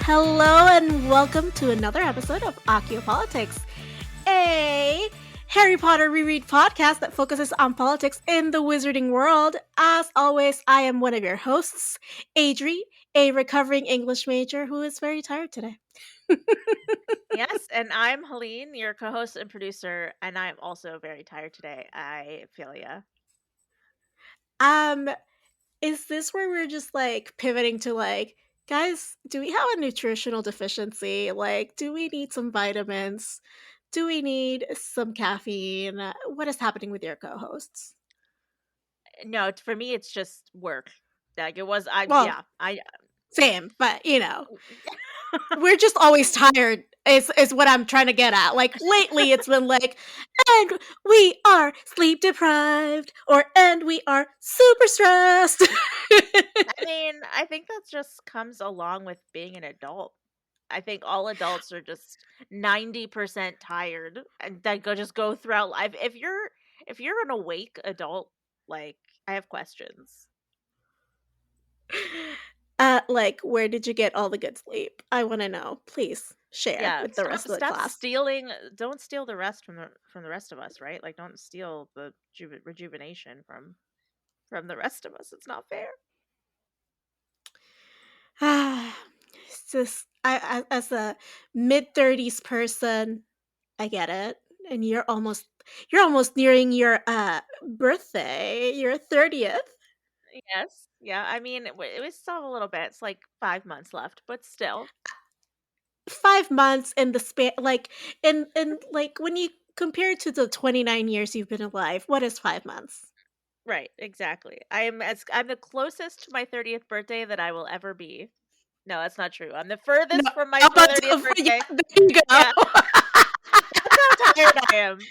Hello and welcome to another episode of Acciopolitics, a Harry Potter reread podcast that focuses on politics in the wizarding world. As always, I am one of your hosts, Adri, a recovering English major who is very tired today. Yes, and I'm Helene, your co-host and producer, and I'm also very tired today. I feel ya. Um, is this where we're just like pivoting to guys, do we have a nutritional deficiency? Like, do we need some vitamins? Do we need some caffeine? What is happening with your co-hosts? No, for me it's just work. Like it was Well, same, but we're just always tired is what I'm trying to get at. Like lately it's been like, and we are sleep deprived and we are super stressed. I think that just comes along with being an adult. I think all adults are just 90% tired and that just go throughout life. If you're an awake adult, like I have questions. Like, where did you get all the good sleep? I want to know. Please share Yeah, with the rest of the stop class. stealing. Don't steal the rest from the rest of us, right? Like, don't steal the rejuvenation from the rest of us. It's not fair. It's just as a mid-30s person, I get it. And you're almost nearing your birthday, your 30th. Yes, yeah. We still have a little bit. It's like 5 months left, but still, 5 months in the span, like in like when you compare it to the 29 years you've been alive, what is 5 months? right? Exactly. I'm the closest to my 30th birthday that I will ever be. No, that's not true. I'm the No, furthest from my up until 30th yeah, birthday. there you go. Yeah, that's how tired I am.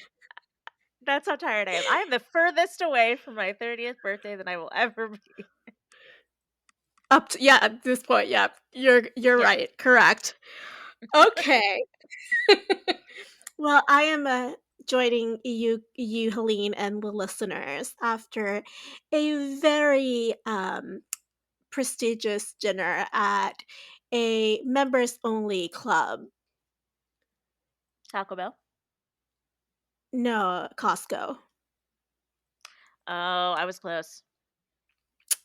That's how tired I am. I am the furthest away from my 30th birthday that I will ever be. Up to, yeah, at this point, yeah, you're Yeah. right, correct. Okay. Well, I am joining you, Helene, and the listeners after a very prestigious dinner at a members only club. Taco Bell. No, Costco. Oh, I was close.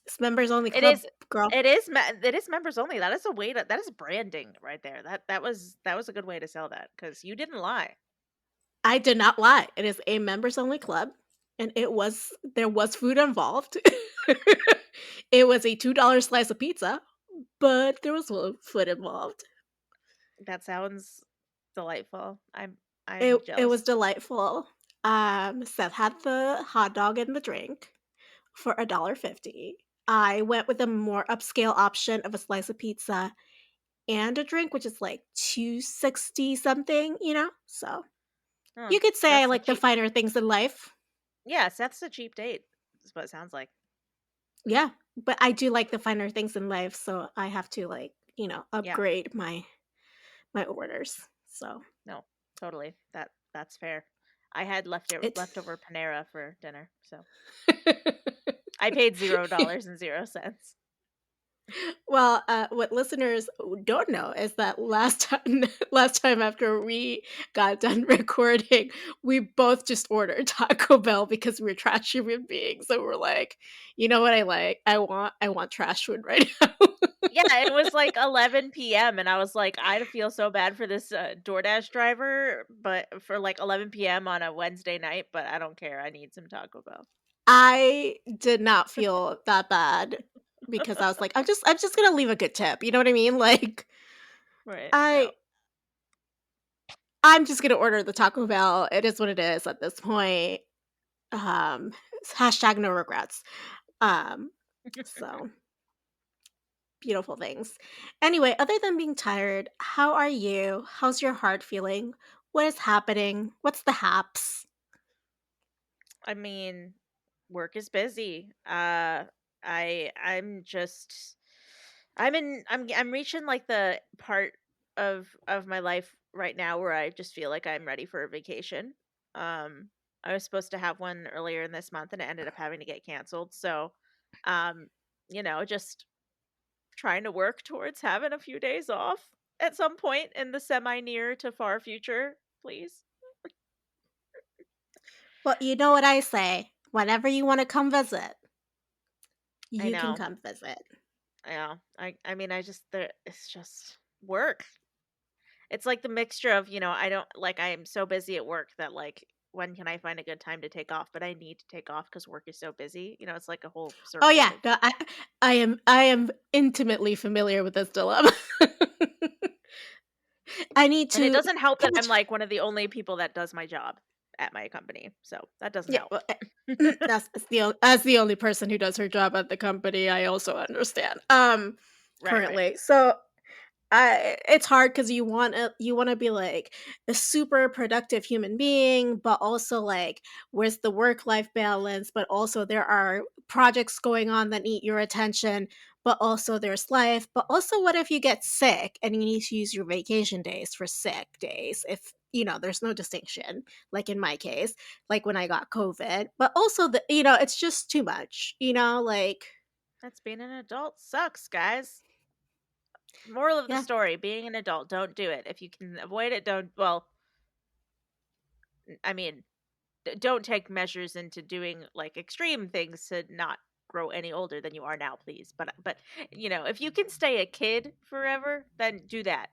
It's members only It club, is girl. it is members only. That is a way that is branding right there. That was a good way to sell that because you didn't lie. I did not lie. It is a members only club, and there was food involved. It was a $2 slice of pizza, but there was food involved. That sounds delightful. I'm It was jealous. delightful. Seth had the hot dog and the drink for $1.50. I went with a more upscale option of a slice of pizza and a drink, which is like 260 something, So Oh, you could say I that's the like the cheap. finer things in life. Yes, that's the cheap date. Is what it sounds like. Yeah, but I do like the finer things in life, so I have to Yeah. upgrade my orders. So No, totally. That's fair. I had it leftover Panera for dinner, so I paid $0.00. Well, what listeners don't know is that last time, last time after we got done recording, we both just ordered Taco Bell because we're trash human beings. So we're like, you know what I like? I want trash food right now. Yeah, it was like 11 p.m. and I was like, I feel so bad for this DoorDash driver, but for like 11 p.m. on a Wednesday night, but I don't care. I need some Taco Bell. I did not feel that bad because I was like, I'm just gonna leave a good tip. You know what I mean? Like Right. I Yeah. I'm just gonna order the Taco Bell. It is what it is at this point. Um, hashtag no regrets. Um, so beautiful things. Anyway, other than being tired, how are you? How's your heart feeling? What is happening? What's the haps? I mean, work is busy. I'm just I'm reaching like the part of my life right now where I just feel like I'm ready for a vacation. Um I was supposed to have one earlier in this month and it ended up having to get canceled. So, um just trying to work towards having a few days off at some point in the semi near to far future, please. Well, you know what I say, whenever you wanna come visit, I you can know. come visit. Yeah. I mean, I just there it's just work. It's like the mixture of, I don't like I'm so busy at work that like when can I find a good time to take off? But I need to take off because work is so busy. It's like a whole Oh, circle yeah, of no, I am intimately familiar with this dilemma. I need and it to doesn't help that I'm catch like one of the only people that does my job at my company. So that doesn't yeah, help. well, that's the as the only person who does her job at the company, I also understand, Right, right. currently. So I it's hard because you wanna be, like, a super productive human being, but also, like, where's the work-life balance? But also there are projects going on that need your attention, but also there's life. But also, what if you get sick and you need to use your vacation days for sick days if, there's no distinction, like in my case, like when I got COVID. But also it's just too much, like That's being an adult sucks, guys. Moral of the yeah. story, being an adult, don't do it. If you can avoid it, don't well, I mean, don't take measures into doing like extreme things to not grow any older than you are now, please. But if you can stay a kid forever, then do that.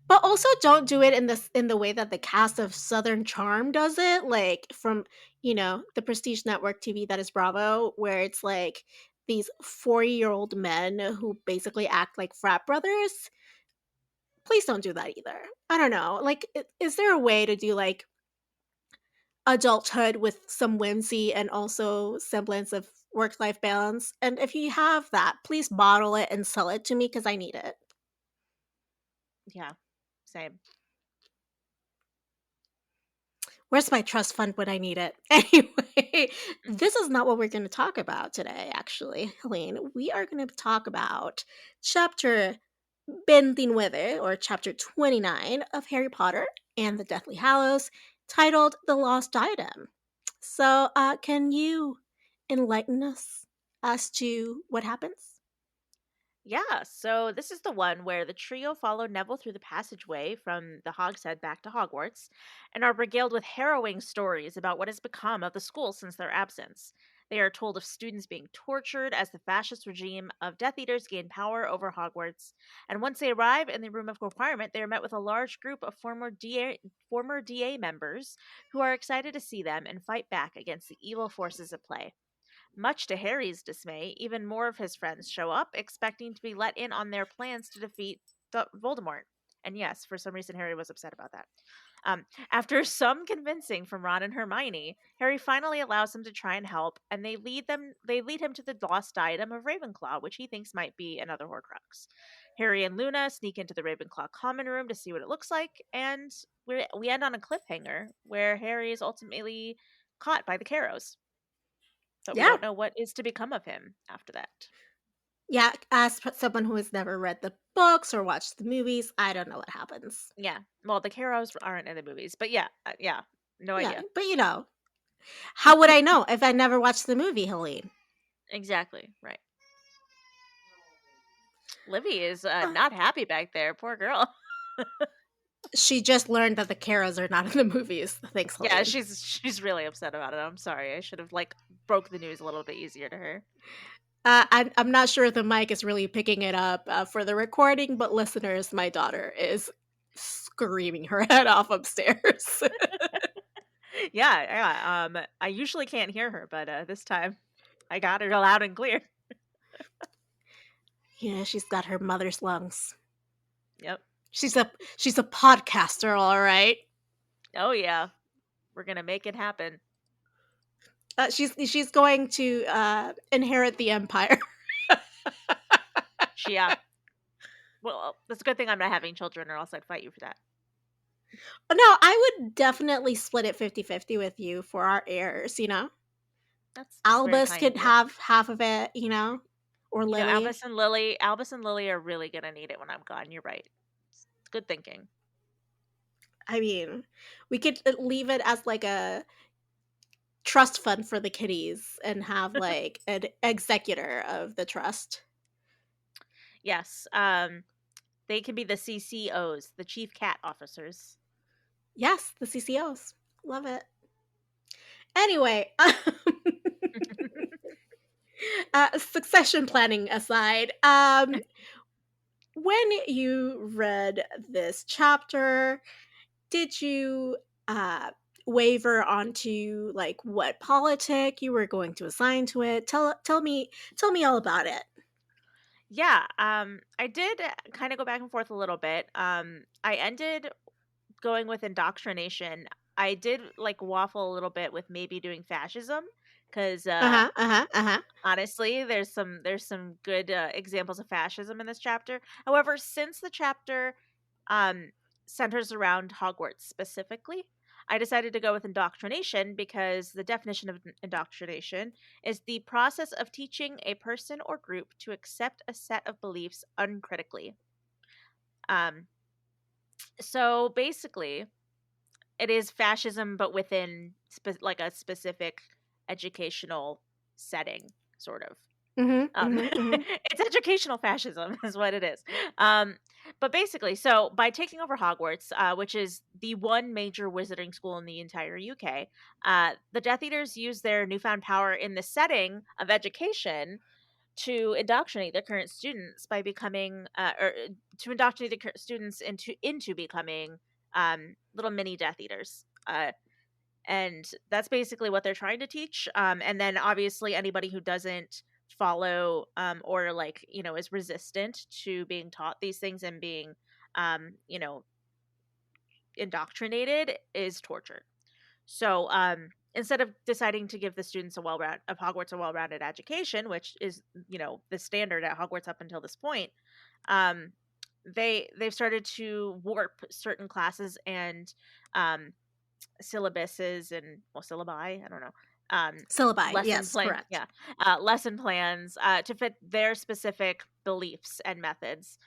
But also don't do it in the way that the cast of Southern Charm does it, like from, the prestige network TV that is Bravo, where it's like these 40-year-old men who basically act like frat brothers. Please don't do that either. I don't know. Like, is there a way to do like adulthood with some whimsy and also semblance of work-life balance? And if you have that, please bottle it and sell it to me because I need it. Yeah. Same. Where's my trust fund when I need it? Anyway, this is not what we're going to talk about today, actually, Helene. We are going to talk about chapter Bending Weather, or chapter 29 of Harry Potter and the Deathly Hallows, titled The Lost Item. So, can you enlighten us as to what happens? Yeah, so this is the one where the trio follow Neville through the passageway from the Hogshead back to Hogwarts and are regaled with harrowing stories about what has become of the school since their absence. They are told of students being tortured as the fascist regime of Death Eaters gain power over Hogwarts. And once they arrive in the room of requirement, they are met with a large group of former DA members who are excited to see them and fight back against the evil forces at play. Much to Harry's dismay, even more of his friends show up, expecting to be let in on their plans to defeat Voldemort. And yes, for some reason, Harry was upset about that. After some convincing from Ron and Hermione, Harry finally allows them to try and help, and they lead them. They lead him to the lost item of Ravenclaw, which he thinks might be another Horcrux. Harry and Luna sneak into the Ravenclaw common room to see what it looks like, and we end on a cliffhanger where Harry is ultimately caught by the Carrows, but we Yeah. don't know what is to become of him after that. Yeah, as someone who has never read the books or watched the movies, I don't know what happens. Yeah. Well, the Carrows aren't in the movies, but yeah, yeah, no Yeah, idea. but how would I know if I never watched the movie, Helene? Exactly. Right. Livy is Uh, not happy back there. Poor girl. she just learned that the Caras are not in the movies. Thanks, Yeah, Helene. she's really upset about it. I'm sorry. I should have like broke the news a little bit easier to her. I'm not sure if the mic is really picking it up for the recording, but listeners, my daughter is screaming her head off upstairs. Yeah, yeah. I usually can't hear her, but this time I got her loud and clear. She's got her mother's lungs. Yep. She's a podcaster, all right. Oh yeah, we're gonna make it happen. She's going to inherit the empire. Yeah. Well, that's a good thing I'm not having children, or else I'd fight you for that. No, I would definitely split it 50-50 with you for our heirs. That's very Albus kind of could you. have half of it, or Lily. Albus and Lily are really gonna need it when I'm gone. You're right. It's good thinking. I mean, we could leave it as like a trust fund for the kitties and have like an executor of the trust. Yes. They can be the CCOs, the chief cat officers. Yes, the CCOs. Love it. Anyway, succession planning aside, when you read this chapter, did you waver onto like what politic you were going to assign to it? Tell me all about it. Yeah, I did kind of go back and forth a little bit. I ended going with indoctrination. I did like waffle a little bit with maybe doing fascism because Uh-huh, uh-huh, uh-huh. honestly, there's some good examples of fascism in this chapter. However, since the chapter um, centers around Hogwarts specifically, I decided to go with indoctrination because the definition of indoctrination is the process of teaching a person or group to accept a set of beliefs uncritically. Um, so basically, it is fascism, but within like a specific educational setting, sort of. Mhm, mhm, mhm. It's educational fascism is what it is. Um, but basically, so by taking over Hogwarts, which is the one major wizarding school in the entire UK, the Death Eaters use their newfound power in the setting of education to indoctrinate their current students by becoming, or to indoctrinate the current students into becoming little mini Death Eaters. And that's basically what they're trying to teach. And then obviously anybody who doesn't follow or like is resistant to being taught these things and being um, you know indoctrinated is tortured. So instead of deciding to give the students of Hogwarts a well-rounded education, which is the standard at Hogwarts up until this point, um, they've started to warp certain classes and um, syllabuses and well syllabi, I don't know. Syllabi, Lesson yes, plan, correct. yeah, lesson plans to fit their specific beliefs and methods.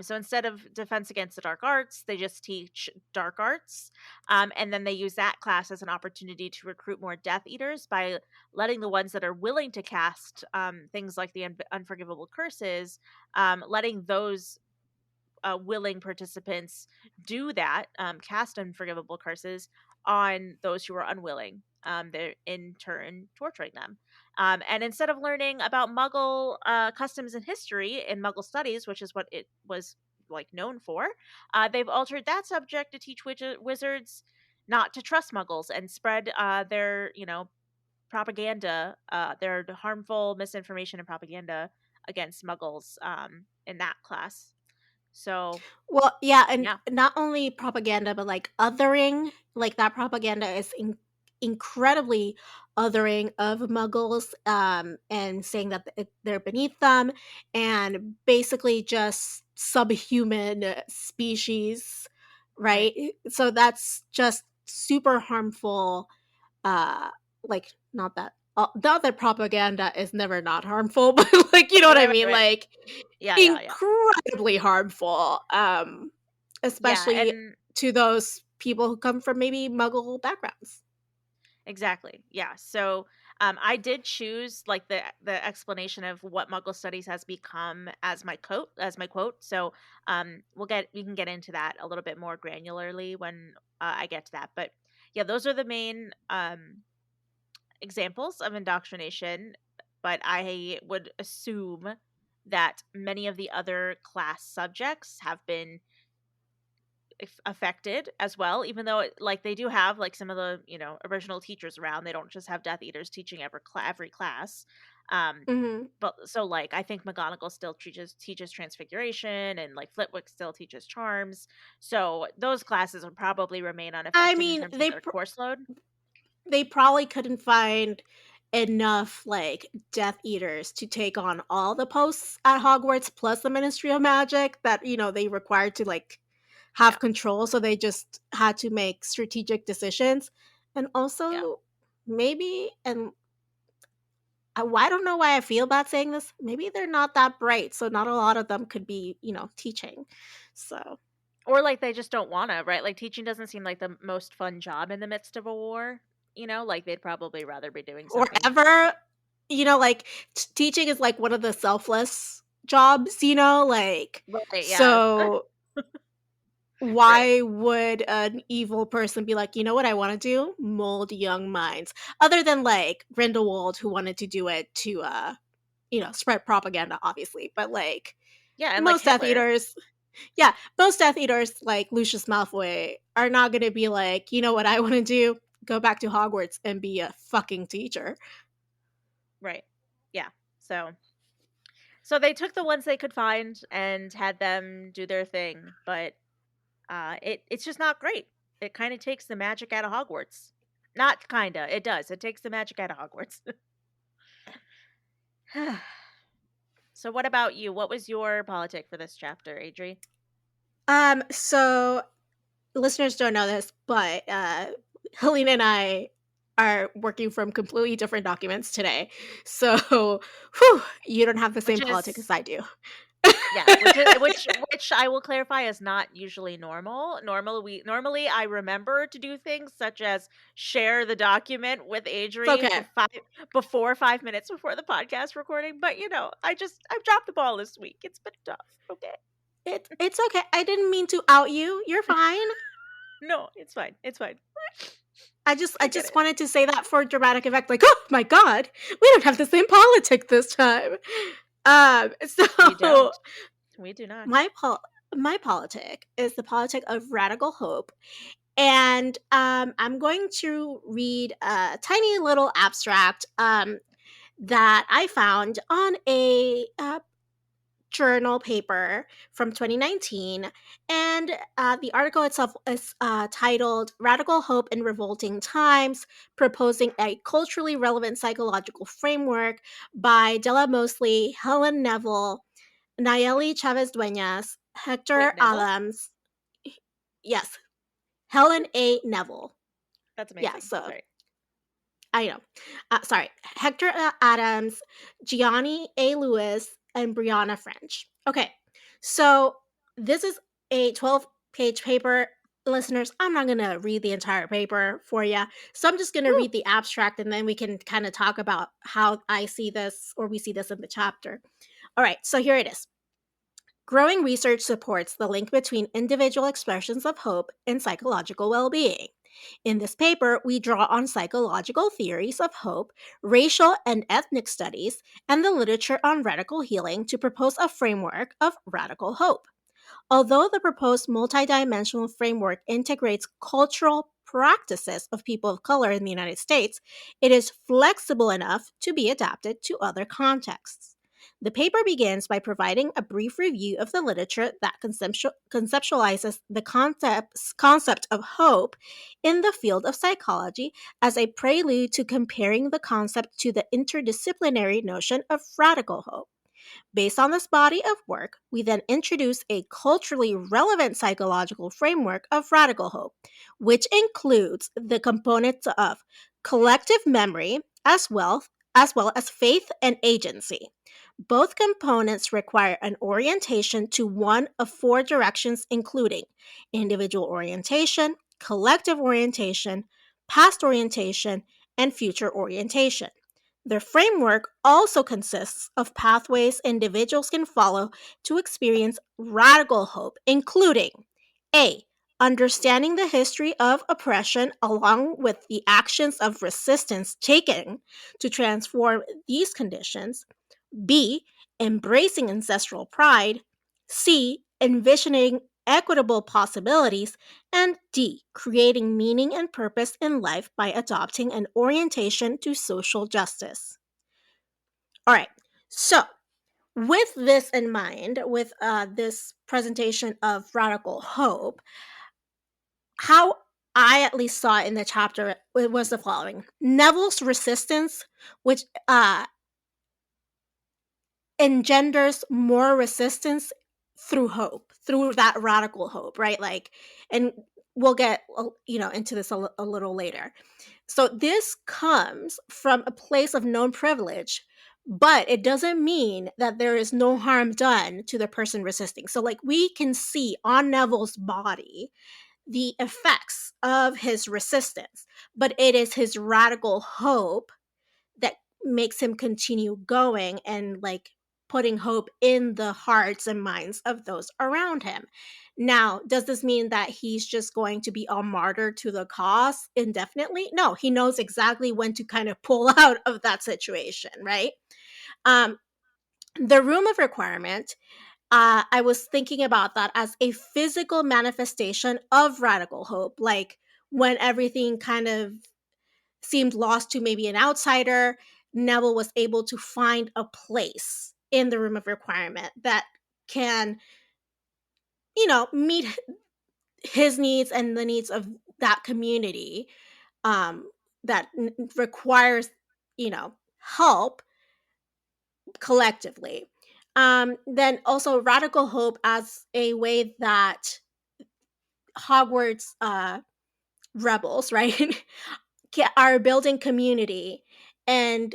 So instead of defense against the dark arts, they just teach dark arts, and then they use that class as an opportunity to recruit more Death Eaters by letting the ones that are willing to cast things like the unforgivable curses, letting those willing participants do that, cast unforgivable curses on those who are unwilling. They're in turn torturing them. And instead of learning about Muggle customs and history in Muggle studies, which is what it was like known for, they've altered that subject to teach wizards not to trust Muggles and spread their, propaganda, their harmful misinformation and propaganda against Muggles in that class. So Well, yeah, and yeah, not only propaganda, but like othering, like that propaganda is incredibly othering of muggles, and saying that they're beneath them and basically just subhuman species, right. right? So that's just super harmful. uh like, not that the other propaganda is never not harmful, but like, you know what I Right, right, mean, right. like Yeah, yeah, yeah. incredibly harmful, Yeah, especially and to those people who come from maybe muggle backgrounds. exactly. Yeah. So I did choose like the explanation of what Muggle studies has become as my quote. So we can get into that a little bit more granularly when I get to that. But yeah, those are the main examples of indoctrination. But I would assume that many of the other class subjects have been affected as well, even though like they do have like some of the original teachers around. They don't just have Death Eaters teaching every class. um Mhm. but so like I think McGonagall still teaches transfiguration, and like Flitwick still teaches charms, so those classes will probably remain I unaffected in mean, terms of their course load. they probably couldn't find enough like Death Eaters to take on all the posts at Hogwarts plus the Ministry of Magic that they required to like have Yeah, control, so they just had to make strategic decisions. And yeah. also maybe, and I don't know why I feel bad saying this, maybe they're not that bright, so not a lot of them could be, teaching. So, Or like they just don't want to, right? Like teaching doesn't seem like the most fun job in the midst of a war. Like they'd probably rather be doing or something. ever, like teaching is like one of the selfless jobs, you know, like, Right, yeah. so Right. why would an evil person be like, "You know what I wanna do? Mold young minds." Other than, like, Grindelwald who wanted to do it to, spread propaganda, obviously, but, like, Yeah, and, like, most Death Hitler. Eaters yeah, most Death Eaters, like Lucius Malfoy, are not gonna be like, "You know what I wanna do? Go back to Hogwarts and be a fucking teacher." Right. Yeah. So they took the ones they could find and had them do their thing, but it's just not great. It kind of takes the magic out of Hogwarts. Not kinda, it does. It takes the magic out of Hogwarts. So what about you? What was your politic for this chapter, Adri? So listeners don't know this, but Helena and I are working from completely different documents today. So, whew, you don't have the Which same politic as is I do. yeah, which I will clarify is not usually normal. Normally I remember to do things such as share the document with It's Adri okay. before 5 minutes before the podcast recording, but I've dropped the ball this week. It's been tough. Okay. It's okay. I didn't mean to out you. You're fine. No, it's fine. It's fine. I I get just it. wanted to say that for dramatic effect, like, oh my god, we don't have the same politic this time. We So don't. We do not. my pol- my politic is the politic of radical hope. And I'm going to read a tiny little abstract that I found on a journal paper from 2019. And the article itself is titled Radical Hope in Revolting Times, Proposing a Culturally Relevant Psychological Framework by Della Mosley, Helen Neville, Nayeli Chavez Duenas, Wait, Hector Neville? Adams. Yes, Helen A. Neville. That's Yeah, amazing. so Sorry. I know. Sorry, Hector Adams, Gianni A. Lewis, and Brianna French. Okay, so this is a 12-page paper. Listeners, I'm not going to read the entire paper for you. So I'm just going to Woo! read the abstract and then we can kind of talk about how I see this or we see this in the chapter. All right, so here it is. Growing research supports the link between individual expressions of hope and psychological well being. In this paper, we draw on psychological theories of hope, racial and ethnic studies, and the literature on radical healing to propose a framework of radical hope. Although the proposed multidimensional framework integrates cultural practices of people of color in the United States, it is flexible enough to be adapted to other contexts. The paper begins by providing a brief review of the literature that conceptualizes the concept of hope in the field of psychology as a prelude to comparing the concept to the interdisciplinary notion of radical hope. Based on this body of work, we then introduce a culturally relevant psychological framework of radical hope, which includes the components of collective memory as well as faith and agency. Both components require an orientation to one of four directions, including individual orientation, collective orientation, past orientation, and future orientation. The framework also consists of pathways individuals can follow to experience radical hope, including A. Understanding the history of oppression along with the actions of resistance taken to transform these conditions, B. Embracing ancestral pride, C. Envisioning equitable possibilities, and D. Creating meaning and purpose in life by adopting an orientation to social justice. All right, so with this in mind, with this presentation of radical hope, how I at least saw it in the chapter was the following: Neville's resistance, which engenders more resistance through hope, through that radical hope, right? Like, and we'll get into this a little later. So this comes from a place of known privilege, but it doesn't mean that there is no harm done to the person resisting. So like we can see on Neville's body the effects of his resistance, but it is his radical hope that makes him continue going and like putting hope in the hearts and minds of those around him. Now, does this mean that he's just going to be a martyr to the cause indefinitely? No, he knows exactly when to kind of pull out of that situation, right? Um, the room of requirement, I was thinking about that as a physical manifestation of radical hope, like when everything kind of seemed lost to maybe an outsider, Neville was able to find a place in the room of requirement that can, meet his needs and the needs of that community, that requires, help collectively. Then also radical hope as a way that Hogwarts rebels, right, are building community, and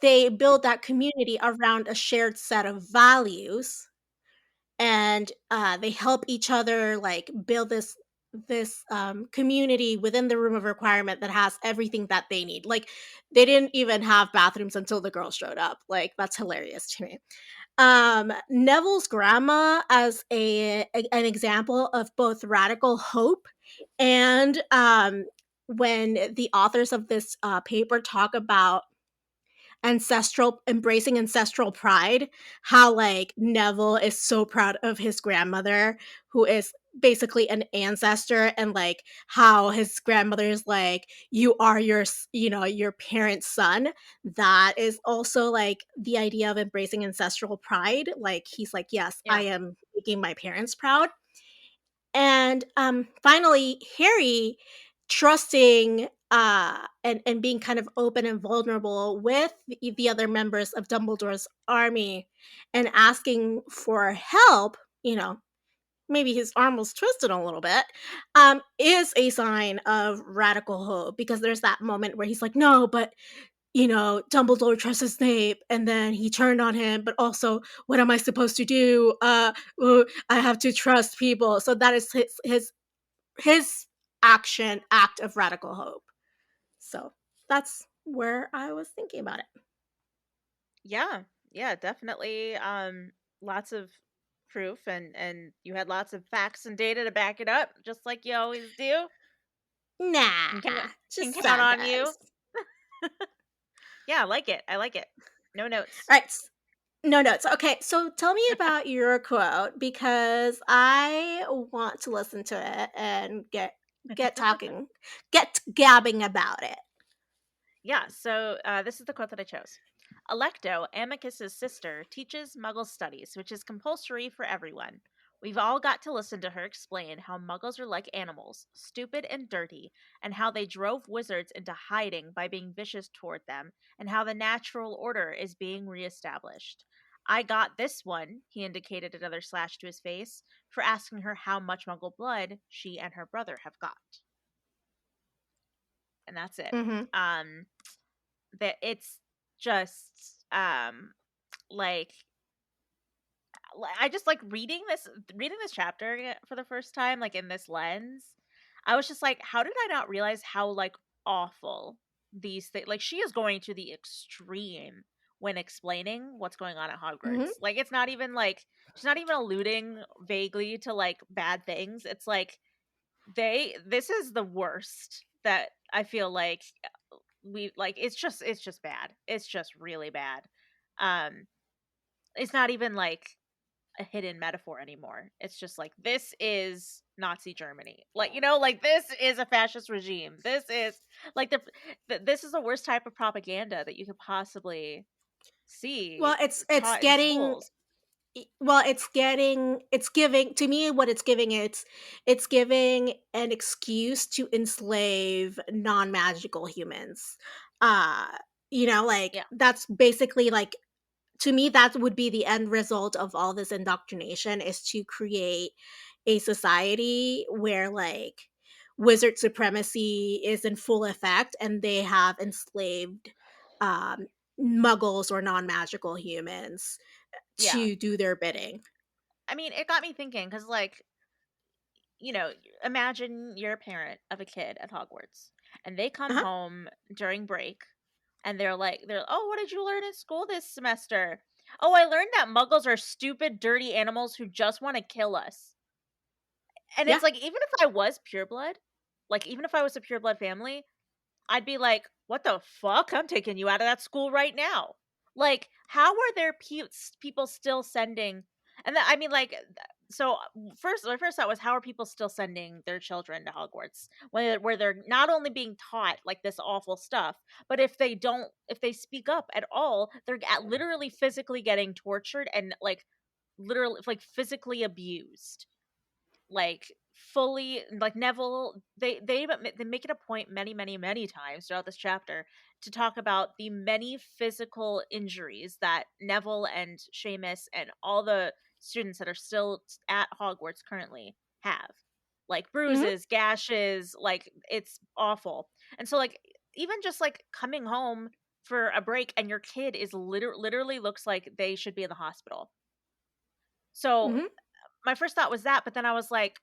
they build that community around a shared set of values, and they help each other like build this community within the room of requirement that has everything that they need. Like they didn't even have bathrooms until the girls showed up. Like that's hilarious to me. Neville's grandma as an example of both radical hope and when the authors of this paper talk about embracing ancestral pride, how like Neville is so proud of his grandmother who is basically an ancestor, and like how his grandmother is like, you are your parents' son. That is also like the idea of embracing ancestral pride. Like he's like, yes, I Yeah. am making my parents proud. And finally, Harry trusting and being kind of open and vulnerable with the other members of Dumbledore's army and asking for help, maybe his arm was twisted a little bit, is a sign of radical hope, because there's that moment where he's like, no, but Dumbledore trusts Snape, and then he turned on him, but also, what am I supposed to do? I have to trust people. So that is his act of radical hope. So that's where I was thinking about it. Yeah. Yeah, definitely lots of proof, and you had lots of facts and data to back it up just like you always do. Nah, Can count can just count sad on you. guys. Yeah, I like it. I like it. No notes. All right. No notes. Okay, so tell me about your quote because I want to listen to it and get talking, get gabbing about it. Yeah, so this is the quote that I chose. Alecto, Amicus's sister, teaches Muggle studies, which is compulsory for everyone. We've all got to listen to her explain how Muggles are like animals, stupid and dirty, and how they drove wizards into hiding by being vicious toward them, and how the natural order is being reestablished. I got this one, he indicated another slash to his face, for asking her how much Muggle blood she and her brother have got. And that's it. Mm-hmm. Um, that it's just like I just like reading this chapter for the first time like in this lens. I was just like, how did I not realize how like awful these things, like she is going to the extreme when explaining what's going on at Mm-hmm. Hogwarts. Like it's not even like she's not even alluding vaguely to like bad things. It's like this is the worst that I feel like we like it's just bad. It's just really bad. Um it's not even like a hidden metaphor anymore. It's just like this is Nazi Germany. Like like this is a fascist regime. This is like this is the worst type of propaganda that you could possibly see Well, it's taught in getting schools. it's giving to me what it's giving an excuse to enslave non-magical humans. Uh like Yeah. that's basically like, to me that would be the end result of all this indoctrination, is to create a society where like wizard supremacy is in full effect and they have enslaved um muggles or non-magical humans Yeah. to do their bidding. I mean, it got me thinking cuz like you know, imagine you're a parent of a kid at Hogwarts and they come home during break and they're oh, what did you learn in school this semester? "Oh, I learned that muggles are stupid, dirty animals who just wanna kill us." And Yeah. it's like, even if I was pureblood, like, even if I was a pureblood family, I'd be like, "What the fuck? I'm taking you out of that school right now." Like, how are there people still sending and then I mean, like, so first my first thought was, how are people still sending their children to Hogwarts where they're not only being taught like this awful stuff, but if they speak up at all, they're literally physically getting tortured and like literally like physically abused, like fully like Neville they make it a point many times throughout this chapter to talk about the many physical injuries that Neville and Seamus and all the students that are still at Hogwarts currently have. Like Mhm. bruises, gashes, like it's awful. And so like even just like coming home for a break and your kid is literally looks like they should be in the hospital. So Mhm. my first thought was that, but then I was like,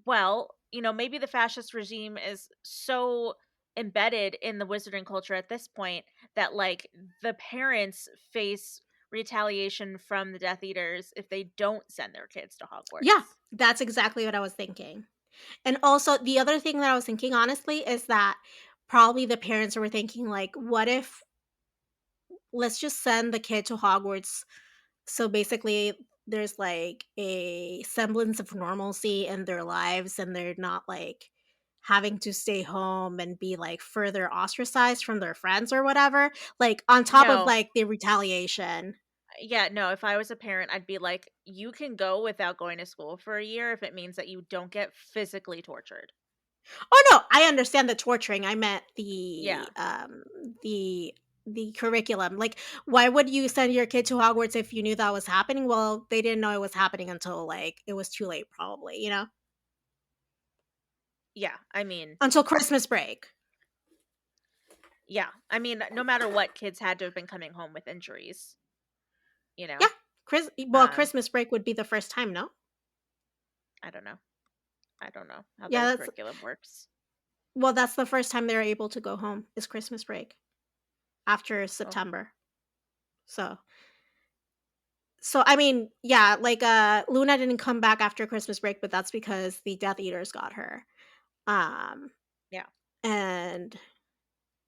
well, maybe the fascist regime is so embedded in the wizarding culture at this point that like the parents face retaliation from the Death Eaters if they don't send their kids to Yeah, Hogwarts. that's exactly what I was thinking. And also, the other thing that I was thinking, honestly, is that probably the parents were thinking, like, what if let's just send the kid to Hogwarts so basically there's like a semblance of normalcy in their lives and they're not like having to stay home and be like further ostracized from their friends or whatever, like on top of No. like the retaliation. Yeah, no, if I was a parent, I'd be like, you can go without going to school for a year if it means that you don't get physically tortured. Oh no, I understand the torturing. I meant Yeah. the the curriculum. Like, why would you send your kid to Hogwarts if you knew that was happening? Well, they didn't know it was happening until like it was too late, probably, Yeah. I mean, until Christmas break. yeah. I mean, no matter what, kids had to have been coming home with injuries, you Yeah, know? Um, Christmas break would be the first time, no? I don't know. I don't know how Yeah, their that's curriculum works. that's the first time they're able to go home is Christmas break after Oh, September. So I mean, yeah, like Luna didn't come back after Christmas break, but that's because the Death Eaters got her. Um yeah. and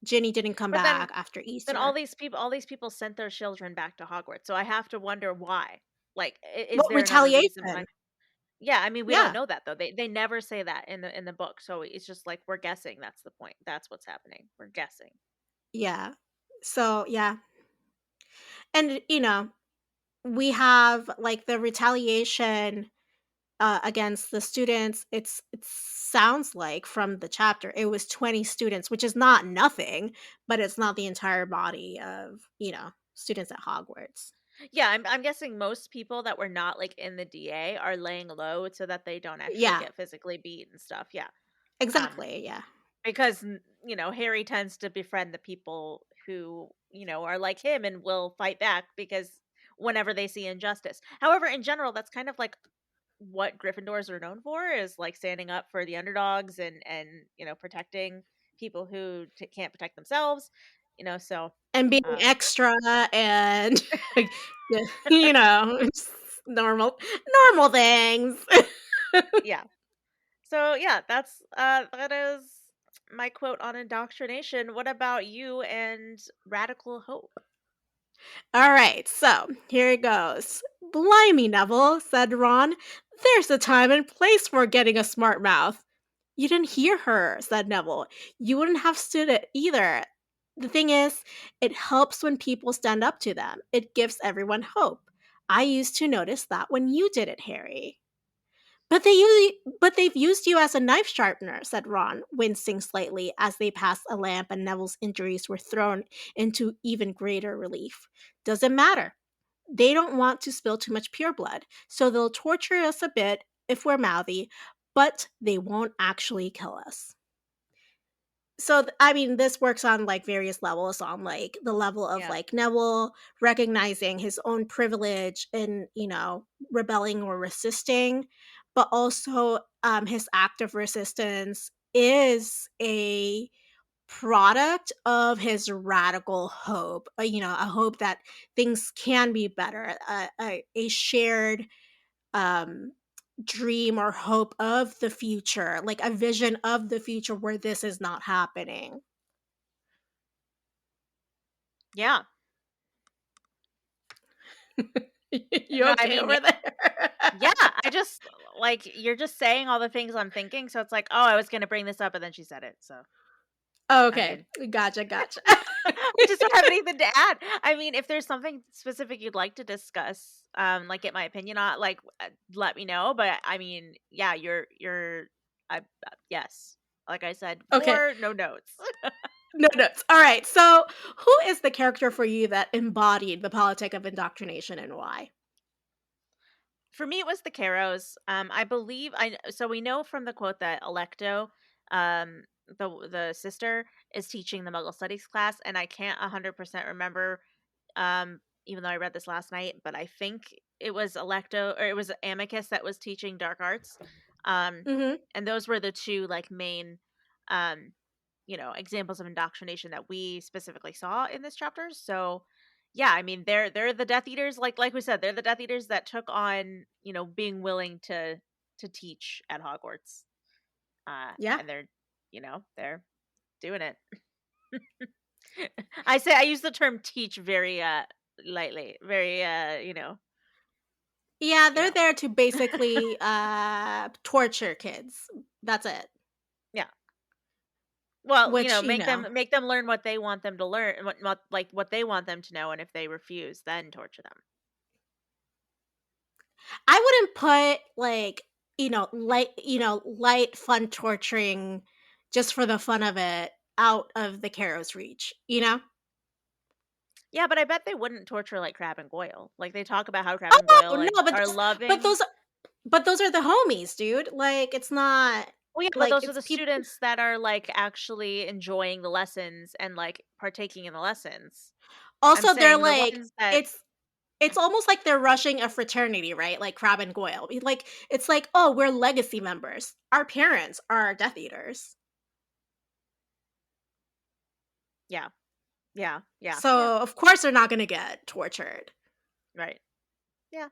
Ginny didn't come But back after then Easter. all these people sent their children back to Hogwarts. So I have to wonder why. Like, is Well, there another reason why? retaliation. Yeah, I mean, we don't Yeah. know that though. They never say that in the book. So it's just like we're guessing. That's the point. That's what's happening. We're guessing. Yeah. So, yeah. And we have like the retaliation against the students. It sounds like from the chapter it was 20 students, which is not nothing, but it's not the entire body of students at Hogwarts. Yeah, I'm guessing most people that were not like in the DA are laying low so that they don't actually Yeah, get physically beat and stuff. Yeah. Um, exactly. Yeah, Because, Harry tends to befriend the people who, are like him and will fight back because whenever they see injustice. However, in general, that's kind of like what Gryffindors are known for is like standing up for the underdogs and protecting people who can't protect themselves, so and being um extra and just normal normal things. yeah. So yeah, that is my quote on indoctrination. What about you and radical hope? All right, so here it goes. Blimey, Neville, said Ron. There's a time and place for getting a smart mouth. You didn't hear her, said Neville. You wouldn't have stood it either. The thing is, it helps when people stand up to them. It gives everyone hope. I used to notice that when you did it, Harry. But they've used you as a knife sharpener, said Ron, wincing slightly as they passed a lamp and Neville's injuries were thrown into even greater relief. Doesn't matter. They don't want to spill too much pure blood, so they'll torture us a bit if we're mouthy, but they won't actually kill us. So I mean, this works on like various levels, on like the level of Yeah. like Neville recognizing his own privilege and rebelling or resisting, but also his act of resistance is a product of his radical hope, a hope that things can be better, a shared um dream or hope of the future, like a vision of the future where this is not happening. Yeah. You No, I okay mean, yeah, over there? yeah, I just like, you're just saying all the things I'm thinking, so it's like, "Oh, I was gonna bring this up," and then she said it, so, I Okay, mean, gotcha. I just don't have anything to add. I mean, if there's something specific you'd like to discuss, like, get my opinion on, like, let me know, but, I mean, yeah, yes. Like I said Okay, before, no notes. no notes. All right, so who is the character for you that embodied the politic of indoctrination and why? For me, it was the Caros. I believe so we know from the quote that Electo, um, the sister, is teaching the Muggle Studies class, and I can't 100% remember, even though I read this last night, but I think it was Electo or it was Amicus that was teaching dark arts. Um, Mhm. and those were the two like main, um, examples of indoctrination that we specifically saw in this chapter. So, yeah, I mean, they're the Death Eaters, like we said, they're the Death Eaters that took on, being willing to teach at Hogwarts. Yeah. And they're doing it. I use the term teach very lightly, very Yeah, you they're know. there to basically torture kids. That's it. Yeah. Well, Which, make them learn what they want them to learn, what they want them to know, and if they refuse, then torture them. I wouldn't put like, light fun torturing just for the fun of it out of the Caro's reach, you know? Yeah, but I bet they wouldn't torture like Crab and Goyle. Like they talk about how Crab and Oh, Goyle like no, but are but loving. those but those are the homies, dude. Like it's not Well, yeah, but like those are it's the people. students that are like actually enjoying the lessons and like partaking in the lessons. I'm Also, they're saying the like ones that it's almost like they're rushing a fraternity, right? Like Crab and Goyle. Like it's like, "Oh, we're legacy members. Our parents are Death Eaters." yeah, yeah, yeah, yeah, So, of course they're not going to get tortured. right. Yeah.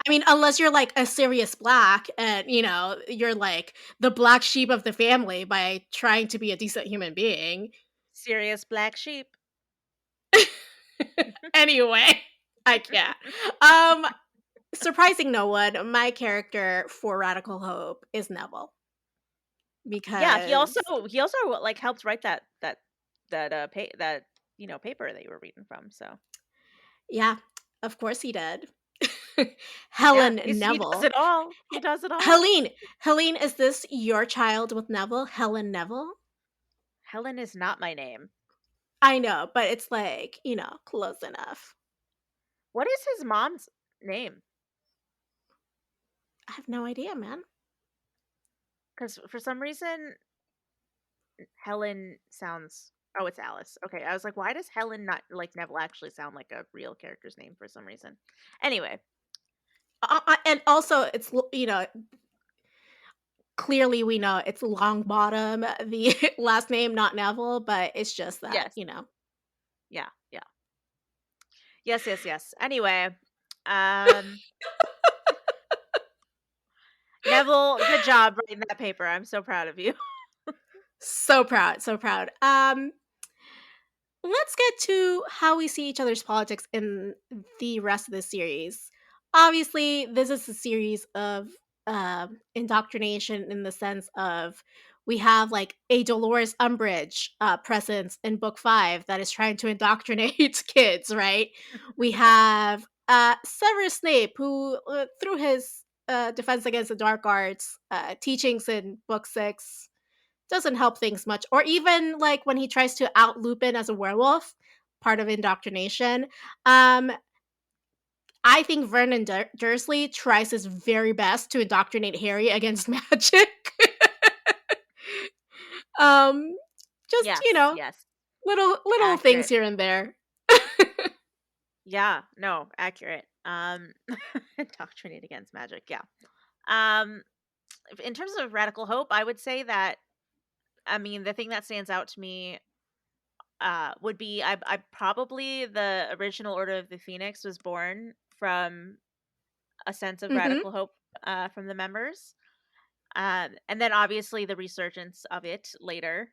I mean, unless you're like a Sirius Black and, you're like the black sheep of the family by trying to be a decent human being. Serious black sheep. Anyway, I can't. Um, Surprising no one, my character for Radical Hope is Neville Yeah, he also because, he also like helped write that paper that you were reading from. So yeah, of course he did. yeah, Helen he does Neville. it all. He does it all. Helene, Helene, is this your child with Neville? Helen Neville? Helen is not my name. I know, but it's like, close enough. What is his mom's name? I have no idea, man. Because for some reason Helen sounds. Oh, it's Alice. Okay, I was like, why does Helen not like Neville actually sound like a real character's name for some reason? Anyway, And also, clearly we know it's Longbottom, the last name, not Neville, but it's just that, yes, yeah, yeah, yes, yes, yes. Anyway, um, Neville, good job writing that paper. I'm so proud of you. So proud, so proud. Let's get to how we see each other's politics in the rest of the series. Obviously, this is a series of indoctrination in the sense of we have like a Dolores Umbridge presence in book 5 that is trying to indoctrinate kids, right? We have Severus Snape, who, through his Defense Against the Dark Arts teachings in book 6, doesn't help things much. Or even like when he tries to out Lupin as a werewolf, part of indoctrination. Um, I think Vernon Dursley tries his very best to indoctrinate Harry against magic. um, just Yes, yes, little things accurate. here and there. Yeah, no, accurate. Indoctrinate against magic. Yeah. Um, in terms of radical hope, I would say that I mean the thing that stands out to me. would be I probably the original Order of the Phoenix was born from a sense of Mhm. radical hope from the members. And then obviously the resurgence of it later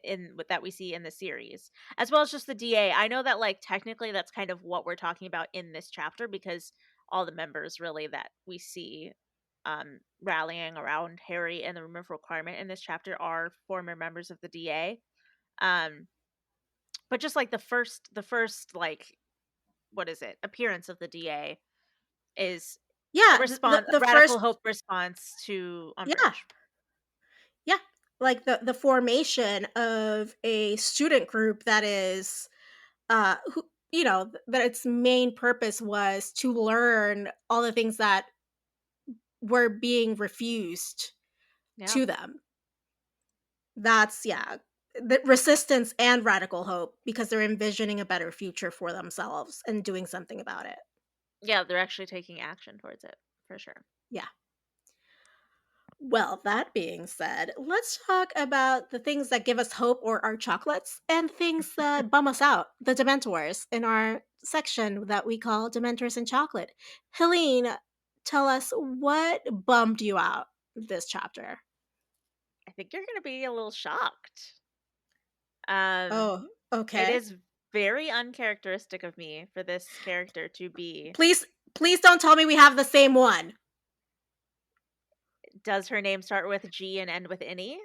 in what that we see in the series, as well as just the DA. I know that like technically that's kind of what we're talking about in this chapter because all the members really that we see rallying around Harry and the Room of Requirement in this chapter are former members of the DA. Um, but just like the first like what is it appearance of the DA is a Yeah, response, the radical first hope response to yeah, Umbridge. yeah, like the formation of a student group that is, who that its main purpose was to learn all the things that were being refused Yeah. to them. That's yeah, the resistance and radical hope because they're envisioning a better future for themselves and doing something about it. Yeah, they're actually taking action towards it for sure. Yeah. Well, that being said, let's talk about the things that give us hope or our chocolates and things that bum us out, the Dementors, in our section that we call Dementors and Chocolate. Helene, tell us what bummed you out this chapter. I think you're going to be a little shocked. Um, Oh, it okay. is very uncharacteristic of me for this character to be. Please, please don't tell me we have the same one. Does her name start with G and end with any?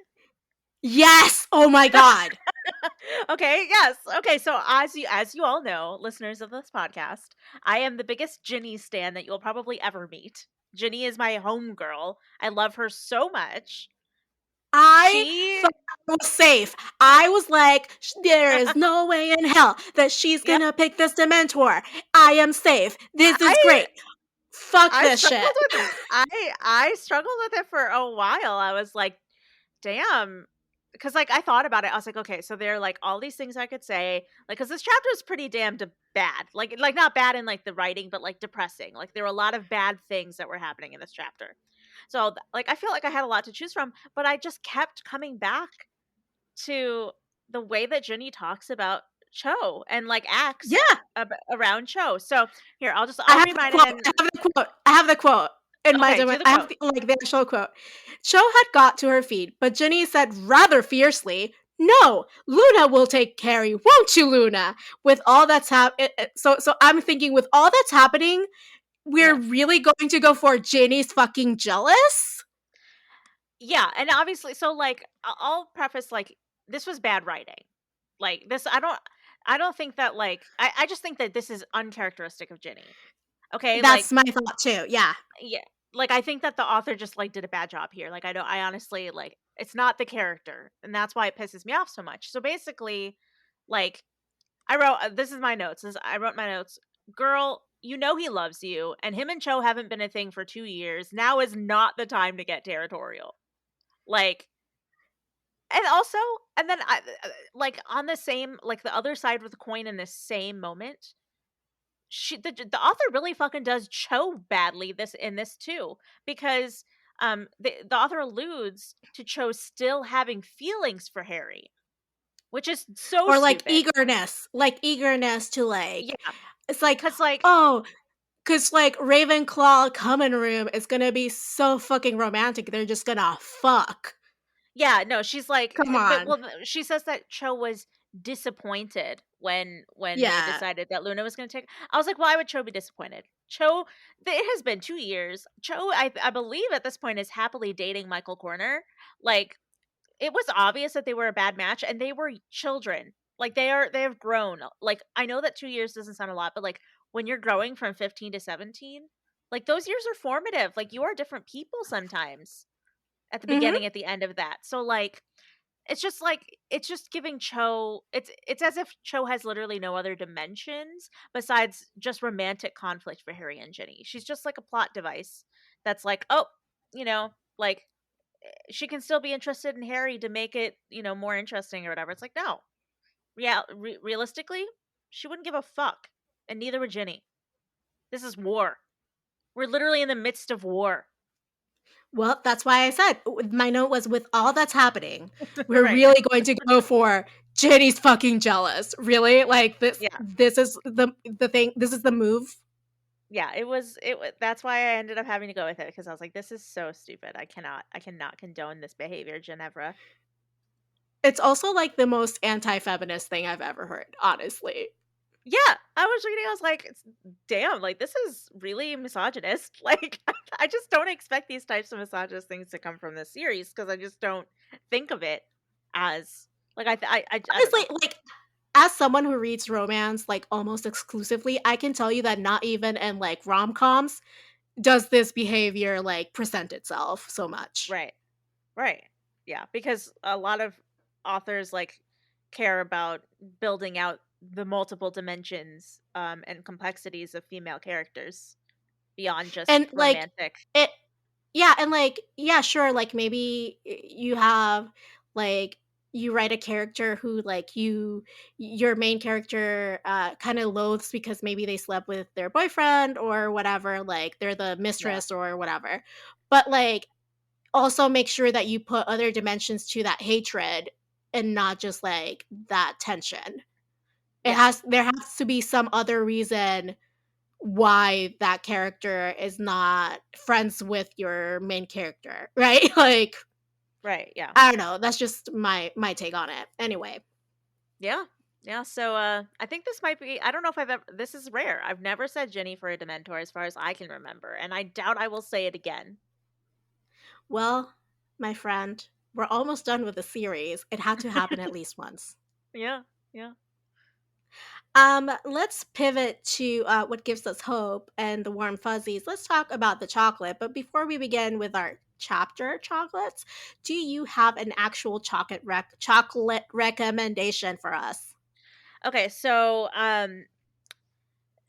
Yes! Oh my god. Okay, yes. Okay, so as you all know, listeners of this podcast, I am the biggest Ginny stan that you'll probably ever meet. Ginny is my homegirl. I love her so much. I She thought I was safe. I was like, There is no way in hell that she's Yep. gonna pick this Dementor. I am safe. This is I great. Fuck I this struggled shit." with it. I struggled with it for a while. I was like, "Damn." Because like I thought about it. I was like, "Okay, so there are like all these things I could say." Like cuz this chapter is pretty damn bad. Like not bad in like the writing, but like depressing. Like there were a lot of bad things that were happening in this chapter. So like I feel like I had a lot to choose from, but I just kept coming back to the way that Jenny talks about Cho and like acts Yeah, around Cho. So here, I I'll have read the mine and quote. then I have the quote in my okay, do domain. the I have quote. the actual quote. Cho had got to her feet, but Ginny said rather fiercely, "No, Luna will take Carrie, won't you, Luna?" With all that's so I'm thinking, with all that's happening, we're Yeah. really going to go for Ginny's fucking jealous? Yeah, and obviously so like I'll preface like this was bad writing. Like this I don't think that like I just think that this is uncharacteristic of Jenny. Okay? That's Like my thought too. Yeah. yeah. Like I think that the author just like did a bad job here. Like I honestly like it's not the character and that's why it pisses me off so much. So basically like I wrote this is my notes. I wrote my notes. Girl, you know he loves you and him and Cho haven't been a thing for 2 years. Now is not the time to get territorial. Like and also and then like on the same like the other side of the coin in this same moment, the author really fucking does Cho badly this in this too because the author alludes to Cho still having feelings for Harry, which is so Or like stupid. eagerness to like, Yeah, it's like, cuz like oh, because like Ravenclaw common room is gonna be so fucking romantic. They're just gonna fuck. yeah, no, she's like Come but on. well she says that Cho was disappointed when they Yeah. decided that Luna was going to take. I was like, why would Cho be disappointed? Cho it has been 2 years. Cho I believe at this point is happily dating Michael Corner. Like it was obvious that they were a bad match and they were children. Like they have grown. Like I know that 2 years doesn't sound a lot, but like when you're growing from 15 to 17, like those years are formative. Like you are different people sometimes at the Mhm. beginning at the end of that. So like it's just giving Cho it's as if Cho has literally no other dimensions besides just romantic conflict for Harry and Ginny. She's just like a plot device that's like, oh, you know, like she can still be interested in Harry to make it, more interesting or whatever. It's like, no. Realistically, she wouldn't give a fuck. And neither would Ginny. This is war. We're literally in the midst of war. Well, that's why I said my note was, with all that's happening, we're Right. really going to go for Jenny's fucking jealous. Really? Like Yeah. this is the thing. This is the move. Yeah, that's why I ended up having to go with it because I was like, "This is so stupid. I cannot condone this behavior, Ginevra." It's also like the most anti-feminist thing I've ever heard, honestly. Yeah, I was reading, I was like, Damn, like, this is really misogynist." Like, I just don't expect these types of misogynist things to come from this series because I just don't think of it as like, I don't Honestly, know. like as someone who reads romance like almost exclusively, I can tell you that not even in like rom-coms does this behavior like present itself so much. Right. Right. Yeah, because a lot of authors like care about building out the multiple dimensions and complexities of female characters beyond just And like romantic. it yeah, and like yeah, sure, like maybe you have like you write a character who like your main character kind of loathes because maybe they slept with their boyfriend or whatever, like they're the Yeah. mistress or whatever. But like also make sure that you put other dimensions to that hatred and not just like that tension. Yeah. There has to be some other reason why that character is not friends with your main character, right? Like Right. Yeah. I don't know, that's just my take on it. Anyway, Yeah. Yeah. So I think this might be I don't know if I've ever this is rare. I've never said Jenny for a Dementor as far as I can remember, and I doubt I will say it again. well, my friend, we're almost done with the series. It had to happen at least once. Yeah. Yeah. Let's pivot to what gives us hope and the warm fuzzies. Let's talk about the chocolate. But before we begin with our chapter chocolates, do you have an actual chocolate recommendation for us? Okay, so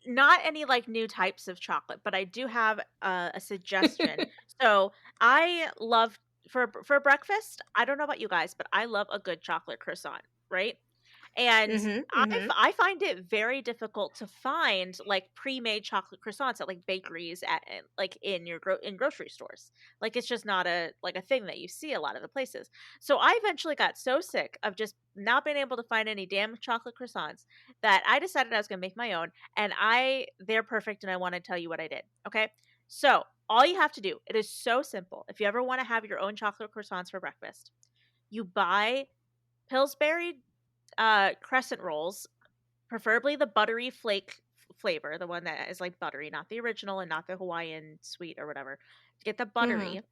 not any like new types of chocolate, but I do have a suggestion. So I love for breakfast. I don't know about you guys, but I love a good chocolate croissant, right? And Mhm. Mhm. I find it very difficult to find like pre-made chocolate croissants at like bakeries like in in grocery stores. Like it's just not a like a thing that you see a lot of the places. So I eventually got so sick of just not being able to find any damn chocolate croissants that I decided I was going to make my own, and they're perfect, and I want to tell you what I did. Okay? So, all you have to do, it is so simple. If you ever want to have your own chocolate croissants for breakfast, you buy Pillsbury crescent rolls, preferably the buttery flavor, the one that is like buttery, not the original and not the Hawaiian sweet or whatever. Get the Mhm. buttery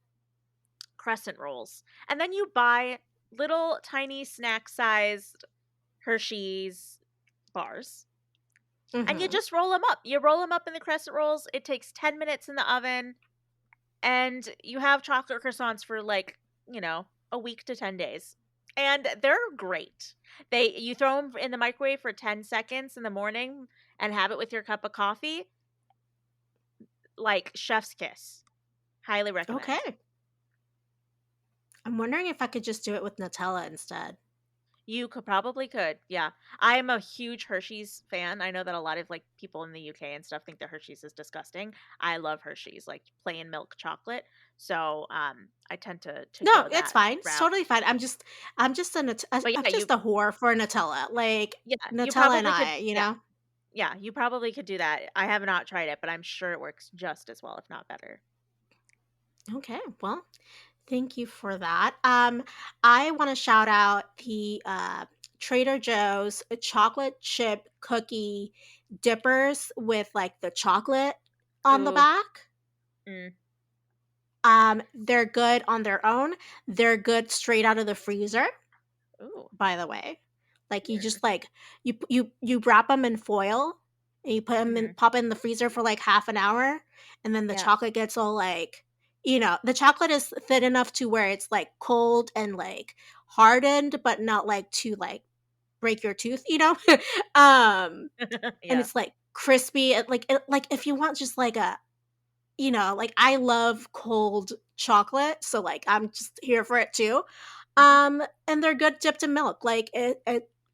crescent rolls. And then you buy little tiny snack sized Hershey's bars and you Mhm. just roll them up. You roll them up in the crescent rolls. It takes 10 minutes in the oven and you have chocolate croissants for like, a week to 10 days. And they're great. You throw them in the microwave for 10 seconds in the morning and have it with your cup of coffee, like chef's kiss. Highly recommend. Okay. I'm wondering if I could just do it with Nutella instead. You could. Yeah. I'm a huge Hershey's fan. I know that a lot of like people in the UK and stuff think that Hershey's is disgusting. I love Hershey's, like plain milk chocolate. So, I tend to No, go it's that fine. It's route. totally fine. But I'm yeah, just a whore for Nutella. Like you Nutella and probably could I, you yeah. know? Yeah, you probably could do that. I have not tried it, but I'm sure it works just as well, if not better. Okay. Well, thank you for that. I want to shout out the Trader Joe's chocolate chip cookie dippers with like the chocolate on the Ooh. back. Mm. They're good on their own. They're good straight out of the freezer, Ooh. by the way. Like you Weird. just like you wrap them in foil and you put them in Mhm. pop in the freezer for like half an hour, and then the Yeah. chocolate gets all like the chocolate is thin enough to where it's like cold and like hardened, but not like to like break your tooth. And Yeah. it's like crispy. Like if you want just like like I love cold chocolate, so like I'm just here for it too. Mhm. And they're good dipped in milk. Like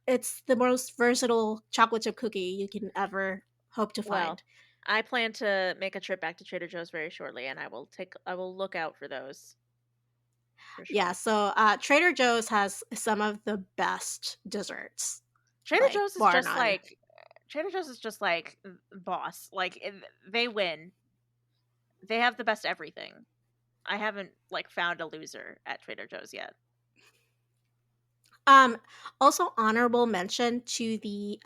it's the most versatile chocolate chip cookie you can ever hope to Well, find. I plan to make a trip back to Trader Joe's very shortly, and I will look out for those. for Yeah, sure. so, Trader Joe's has some of the best desserts, Trader like, Joe's is bar just none. like Trader Joe's is just like boss. Like they win. They have the best everything. I haven't like found a loser at Trader Joe's yet. Um, Also honorable mention to the,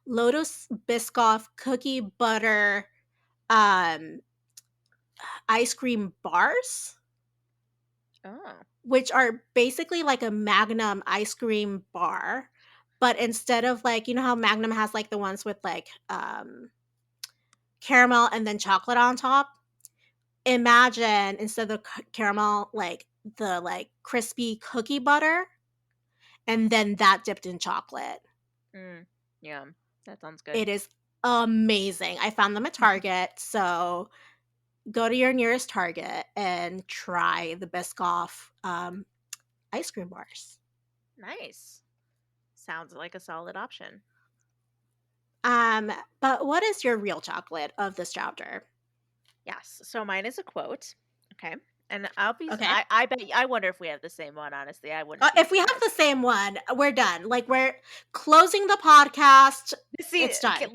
Lotus Biscoff cookie butter, um, ice cream bars, Oh. which are basically like a Magnum ice cream bar, but instead of, like, you know how Magnum has, like, the ones with, like, caramel and then chocolate on top? Imagine instead of caramel, like, the, like, crispy cookie butter, and then that dipped in chocolate. Mm. Yeah. That sounds good. It is amazing. I found them at Target, so go to your nearest Target and try the Biscoff, ice cream bars. Nice. Sounds like a solid option. Um, but what is your real chocolate of this chapter? Yes. So mine is a quote. Okay. And I'll be Okay. I bet I wonder if we have the same one, honestly. I wouldn't be If we have surprised. the same one, we're done. Like, we're closing the podcast. See, It's okay, done.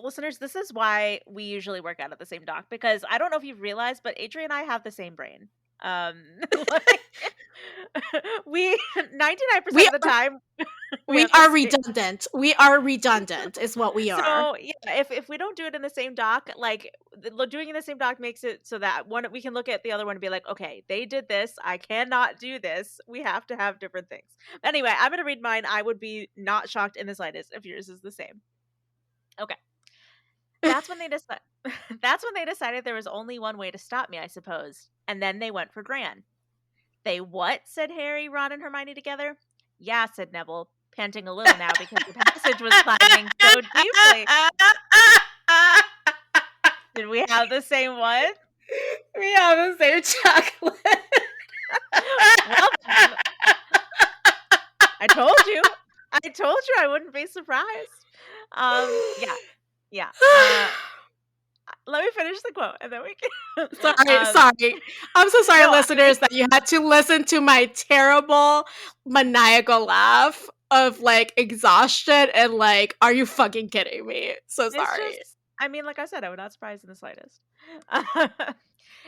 listeners, this is why we usually work out at the same doc because I don't know if you've realized, but Adrian and I have the same brain. Like we 99% We of the time we we have the are same. redundant. We are redundant is what we are. So yeah, if we don't do it in the same doc, like doing it in the same doc makes it so that one we can look at the other one and be like, okay, they did this. I cannot do this. We have to have different things. Anyway, I'm gonna read mine. I would be not shocked in the slightest if yours is the same. Okay. That's when they decide that's when they decided there was only one way to stop me, I suppose. And then they went for Gran. They what? Said Harry, Ron, and Hermione together. Yeah, said Neville, panting a little now because the passage was climbing so deeply. Did we have the same one? We have the same chocolate. Well then, I told you. I told you I wouldn't be surprised. Yeah. Yeah. Let me finish the quote and then we can Sorry, sorry. I'm so sorry, no, I mean listeners, that you had to listen to my terrible maniacal laugh of like exhaustion and like, are you fucking kidding me? So it's sorry. just, I mean, like I said, I would not surprise in the slightest.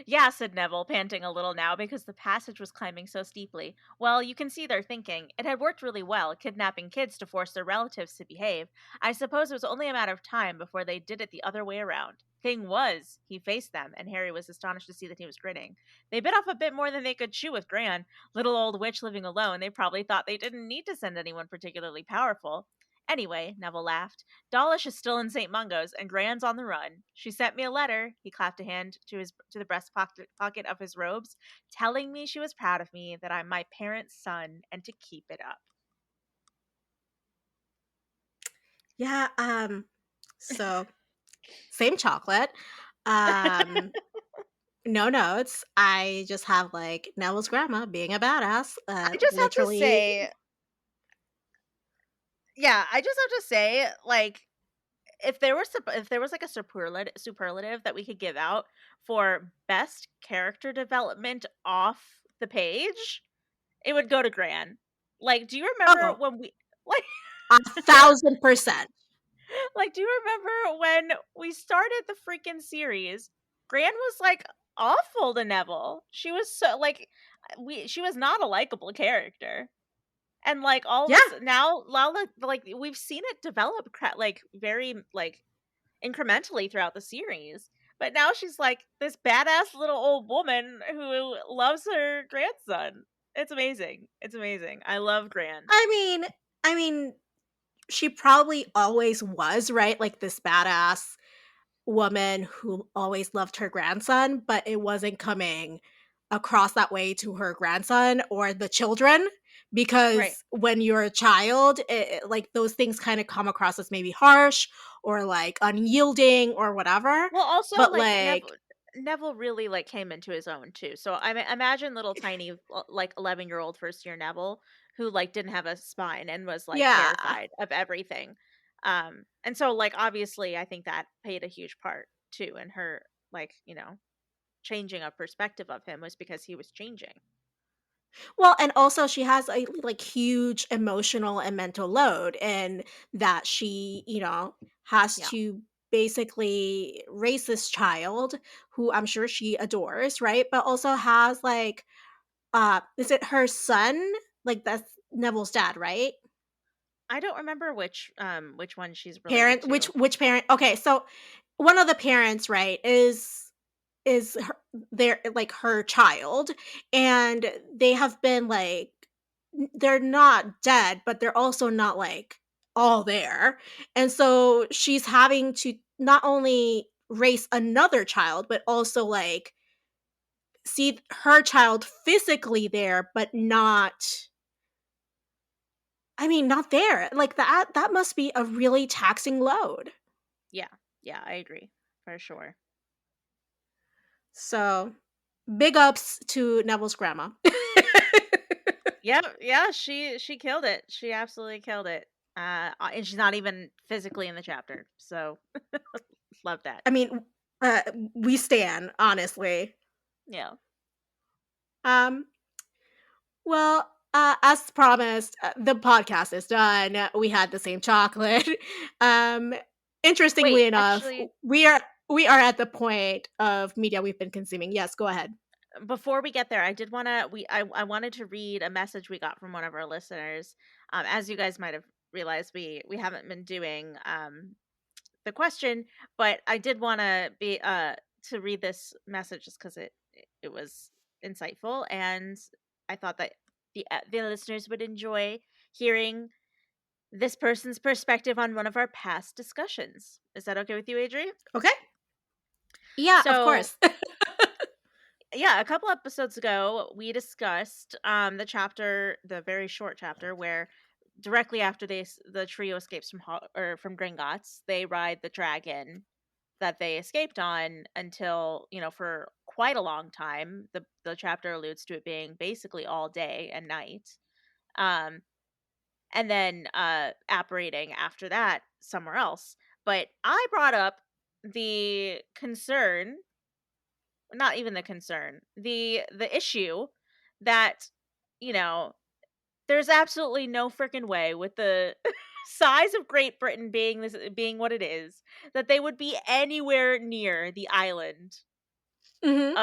Yeah, said Neville, panting a little now because the passage was climbing so steeply. Well, you can see they're thinking. It had worked really well, kidnapping kids to force their relatives to behave. I suppose it was only a matter of time before they did it the other way around. Thing was, he faced them, and Harry was astonished to see that he was grinning. They bit off a bit more than they could chew with Gran. Little old witch living alone, they probably thought they didn't need to send anyone particularly powerful. Anyway, Neville laughed. Dawlish is still in St. Mungo's, and Gran's on the run. She sent me a letter. He clapped a hand to the breast pocket of his robes, telling me she was proud of me, that I'm my parents' son, and to keep it up. Yeah, so same chocolate. Um, no notes. I just have like Neville's grandma being a badass. I just have to Literally, say, yeah, I just have to say, like, if there was like a superlative that we could give out for best character development off the page, it would go to Gran. Like, do you remember oh, when we like 1,000%. like do you remember when we started the freaking series? Gran was like awful to Neville. She was so like we she was not a likable character. And like all of Yeah, us now like we've seen it develop like very like incrementally throughout the series. But now she's like this badass little old woman who loves her grandson. It's amazing. It's amazing. I love Gran. I mean, I mean, she probably always was, right? Like this badass woman who always loved her grandson, but it wasn't coming across that way to her grandson or the children, Right. because when you're a child, like those things kind of come across as maybe harsh or like unyielding or whatever. Well, also But like like, Neville really like came into his own too. So imagine little tiny like 11-year-old first year Neville who like didn't have a spine and was like yeah, terrified of everything. And so like obviously I think that played a huge part too in her like, changing of perspective of him was because he was changing. Well, and also she has a, like, huge emotional and mental load, and that she, has Yeah. to basically raise this child who I'm sure she adores, right? But also has, like, is it her son? Like, that's Neville's dad, right? I don't remember which one she's related Parent, which to. parent? Okay, so one of the parents, right, is her their like, her child, and they have been, like, they're not dead, but they're also not, like, all there, and so she's having to not only raise another child, but also, like, see her child physically there, but not, I mean, not there. Like, that must be a really taxing load. Yeah. Yeah, I agree. For sure. So, big ups to Neville's grandma. Yeah, yeah, she killed it. She absolutely killed it. And she's not even physically in the chapter. So, love that. I mean, uh, we stan, honestly. Yeah. Um, well, as promised, the podcast is done. We had the same chocolate. Um, Wait, interestingly enough, actually, we are at the point of media we've been consuming. Yes, go ahead. before we get there, I did want to I wanted to read a message we got from one of our listeners. As you guys might have realized, we haven't been doing the question, but I did want to read this message just cuz it was insightful, and I thought that the listeners would enjoy hearing this person's perspective on one of our past discussions. Is that okay with you, Adri? Okay. Yeah, of So, course. yeah, a couple episodes ago, we discussed the very short chapter where directly after the trio escapes from Gringotts, they ride the dragon that they escaped on until, for quite a long time. The chapter alludes to it being basically all day and night. Um and then apparating after that somewhere else. But I brought up the concern, not even the concern, the issue that, you know, there's absolutely no freaking way with the size of Great Britain being what it is, that they would be anywhere near the island Mhm.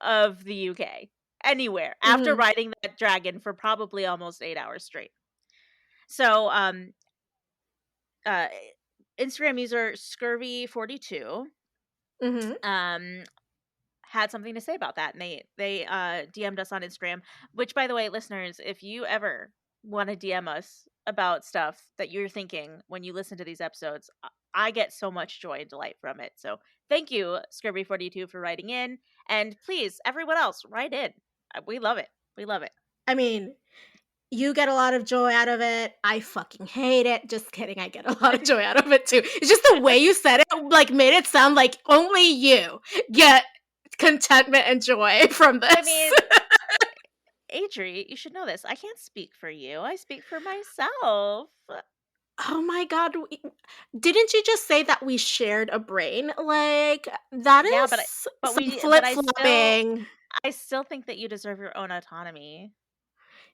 of the UK. Anywhere after Mhm. riding that dragon for probably almost 8 hours straight. So uh Instagram user Scurvy42 Mhm. um had something to say about that, and they DM'd us on Instagram, which, by the way, listeners, if you ever want to DM us about stuff that you're thinking when you listen to these episodes, I get so much joy and delight from it. So thank you, Scurvy42, for writing in, and please, everyone else, write in. We love it. We love it. I mean, you get a lot of joy out of it. I fucking hate it. Just kidding. I get a lot of joy out of it too. It's just the way you said it, like, made it sound like only you get contentment and joy from I this. mean, Adri, you should know this. I can't speak for you. I speak for myself. Oh my god, didn't you just say that we shared a brain? Like, that Yeah, is some but flip-flopping. I still think that you deserve your own autonomy.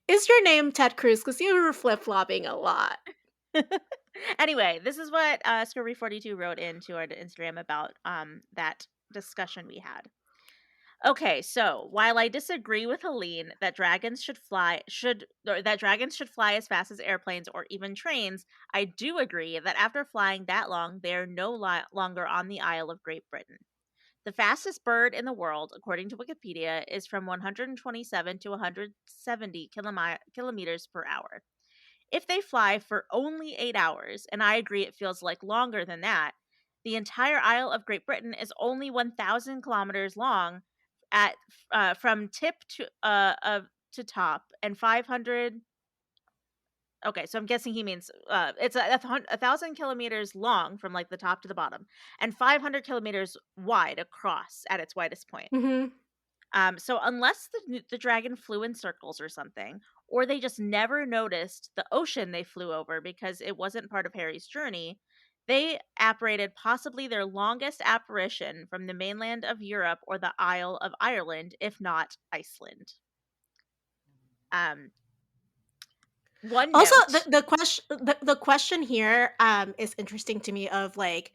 Is your name Ted Cruz? Because you were flip-flopping a lot. Anyway, this is what Scurvy42 wrote into our Instagram about that discussion we had. Okay, so while I disagree with Helene that dragons should fly as fast as airplanes or even trains, I do agree that after flying that long, they are no longer on the Isle of Great Britain. The fastest bird in the world, according to Wikipedia, is from 127 to 170 kilometers per hour. If they fly for only 8 hours, and I agree it feels like longer than that, the entire Isle of Great Britain is only 1,000 kilometers long at from tip to top, and 500. Okay, so I'm guessing he means it's 1,000 kilometers long from like the top to the bottom, and 500 kilometers wide across at its widest point. Mhm. So unless the dragon flew in circles or something, or they just never noticed the ocean they flew over because it wasn't part of Harry's journey, they apparated possibly their longest apparition from the mainland of Europe or the Isle of Ireland, if not Iceland. Um, one Also, the note. the question the question here, is interesting to me of, like,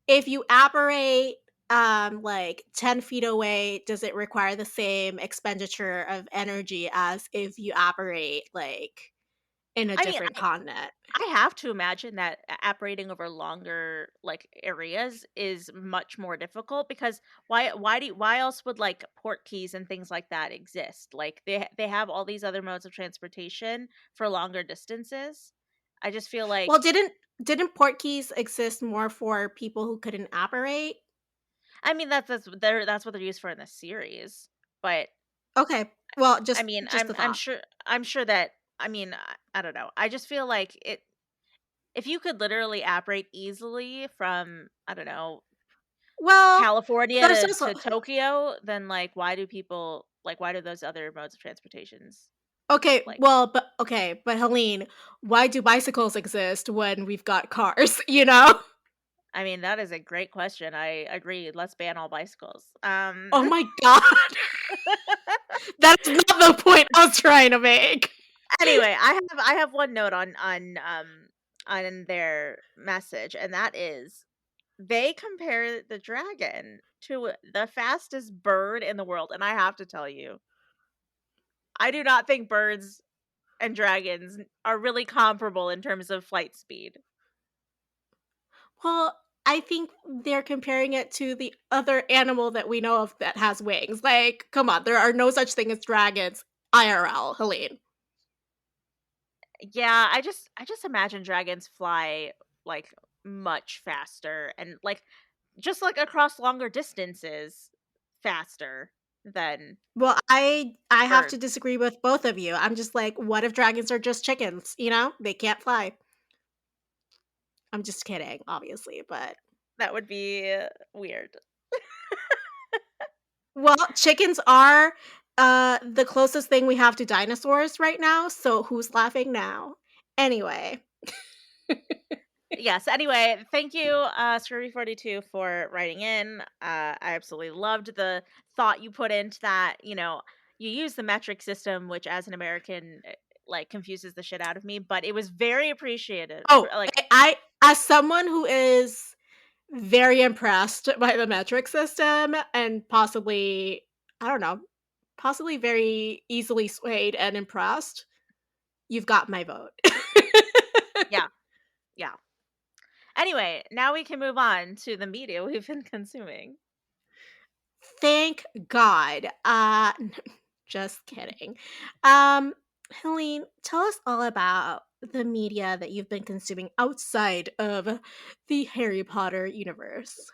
if you apparate, like, 10 feet away, does it require the same expenditure of energy as if you apparate, like, in a I mean, different continent? I have to imagine that operating over longer, like, areas is much more difficult because why else would, like, port keys and things like that exist? Like, they have all these other modes of transportation for longer distances. I just feel Well, like didn't port keys exist more for people who couldn't apparate? I mean, that's what they're used for in the series, but, Okay. Well, I just mean, just a thought. I'm sure that I mean, I don't know. I just feel like if you could literally operate easily from, I don't know, Well, California there's also to Tokyo, then, like, why do those other modes of transportations, okay, like well, but okay, but Helene, why do bicycles exist when we've got cars, you know? I mean, that is a great question. I agree, let's ban all bicycles. Oh my god. That's not the point I was trying to make. Anyway, I have one note on their message, and that is they compare the dragon to the fastest bird in the world, and I have to tell you, I do not think birds and dragons are really comparable in terms of flight speed. Well, I think they're comparing it to the other animal that we know of that has wings. Like, come on, there are no such thing as dragons IRL, Helene. Yeah, I just imagine dragons fly, like, much faster and, like, just, like, across longer distances faster than Well, I have to birds. disagree with both of you. I'm just like, what if dragons are just chickens, you know? They can't fly. I'm just kidding, obviously, but That would be weird. well, chickens are the closest thing we have to dinosaurs right now, so who's laughing now? Anyway, Yes, anyway, thank you, Scurvy42 for writing in. I absolutely loved the thought you put into that. You use the metric system, which as an American, like, confuses the shit out of me, but it was very appreciated. oh, Like, I as someone who is very impressed by the metric system and possibly, I don't know, possibly very easily swayed and impressed, you've got my vote. yeah, yeah. Anyway, now we can move on to the media we've been consuming. Thank God. Just kidding. Um, Helene, tell us all about the media that you've been consuming outside of the Harry Potter universe.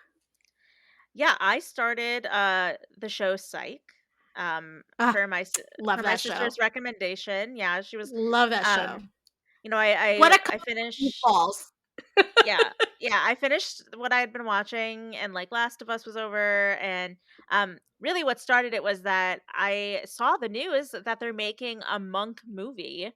Yeah, I started the show Psych Ah, per love per my that show. sister's recommendation. Yeah, she was Love that show. um I What a I couple finished balls. yeah. Yeah, I finished what I had been watching, and, like, Last of Us was over, and really what started it was that I saw the news that they're making a Monk movie.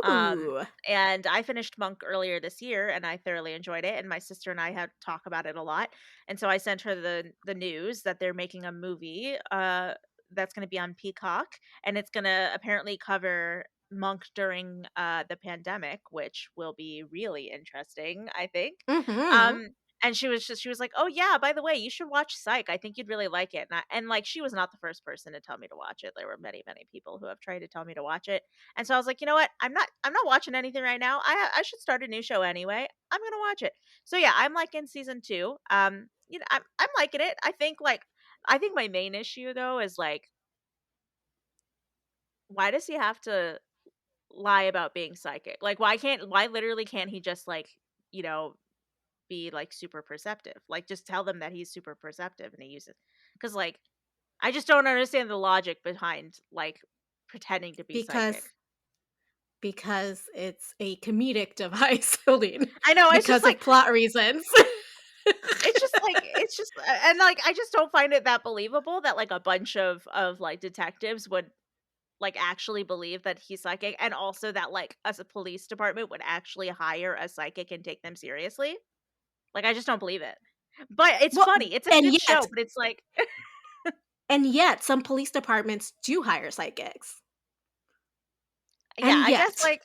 Um, Ooh. and I finished Monk earlier this year, and I thoroughly enjoyed it. And my sister and I had talk about it a lot. And so I sent her the news that they're making a movie that's going to be on Peacock, and it's going to apparently cover Monk during the pandemic, which will be really interesting, I think. Mhm. Um, and she was like, "Oh yeah, by the way, you should watch Psych. I think you'd really like it." And, like, she was not the first person to tell me to watch it. There were many, many people who have tried to tell me to watch it, and so I was like, "You know what? I'm not watching anything right now. I should start a new show anyway. I'm gonna watch it." So yeah, I'm, like, in season 2. I'm liking it. I think my main issue though is, like, why does he have to lie about being psychic? Like, why literally can't he just, like, you know, be, like, super perceptive? Like, just tell them that he's super perceptive and he uses, because, like, I just don't understand the logic behind, like, pretending to be Because psychic. it's a comedic device, Helene, I know, it's just because of like plot reasons. it's just and, like, I just don't find it that believable that, like, a bunch of, like, detectives would, like, actually believe that he's psychic, and also that, like, as a police department would actually hire a psychic and take them seriously. Like, I just don't believe it. But it's Well, funny, it's a and good yet show, but it's like and yet some police departments do hire psychics. Yeah, And I guess, yet like,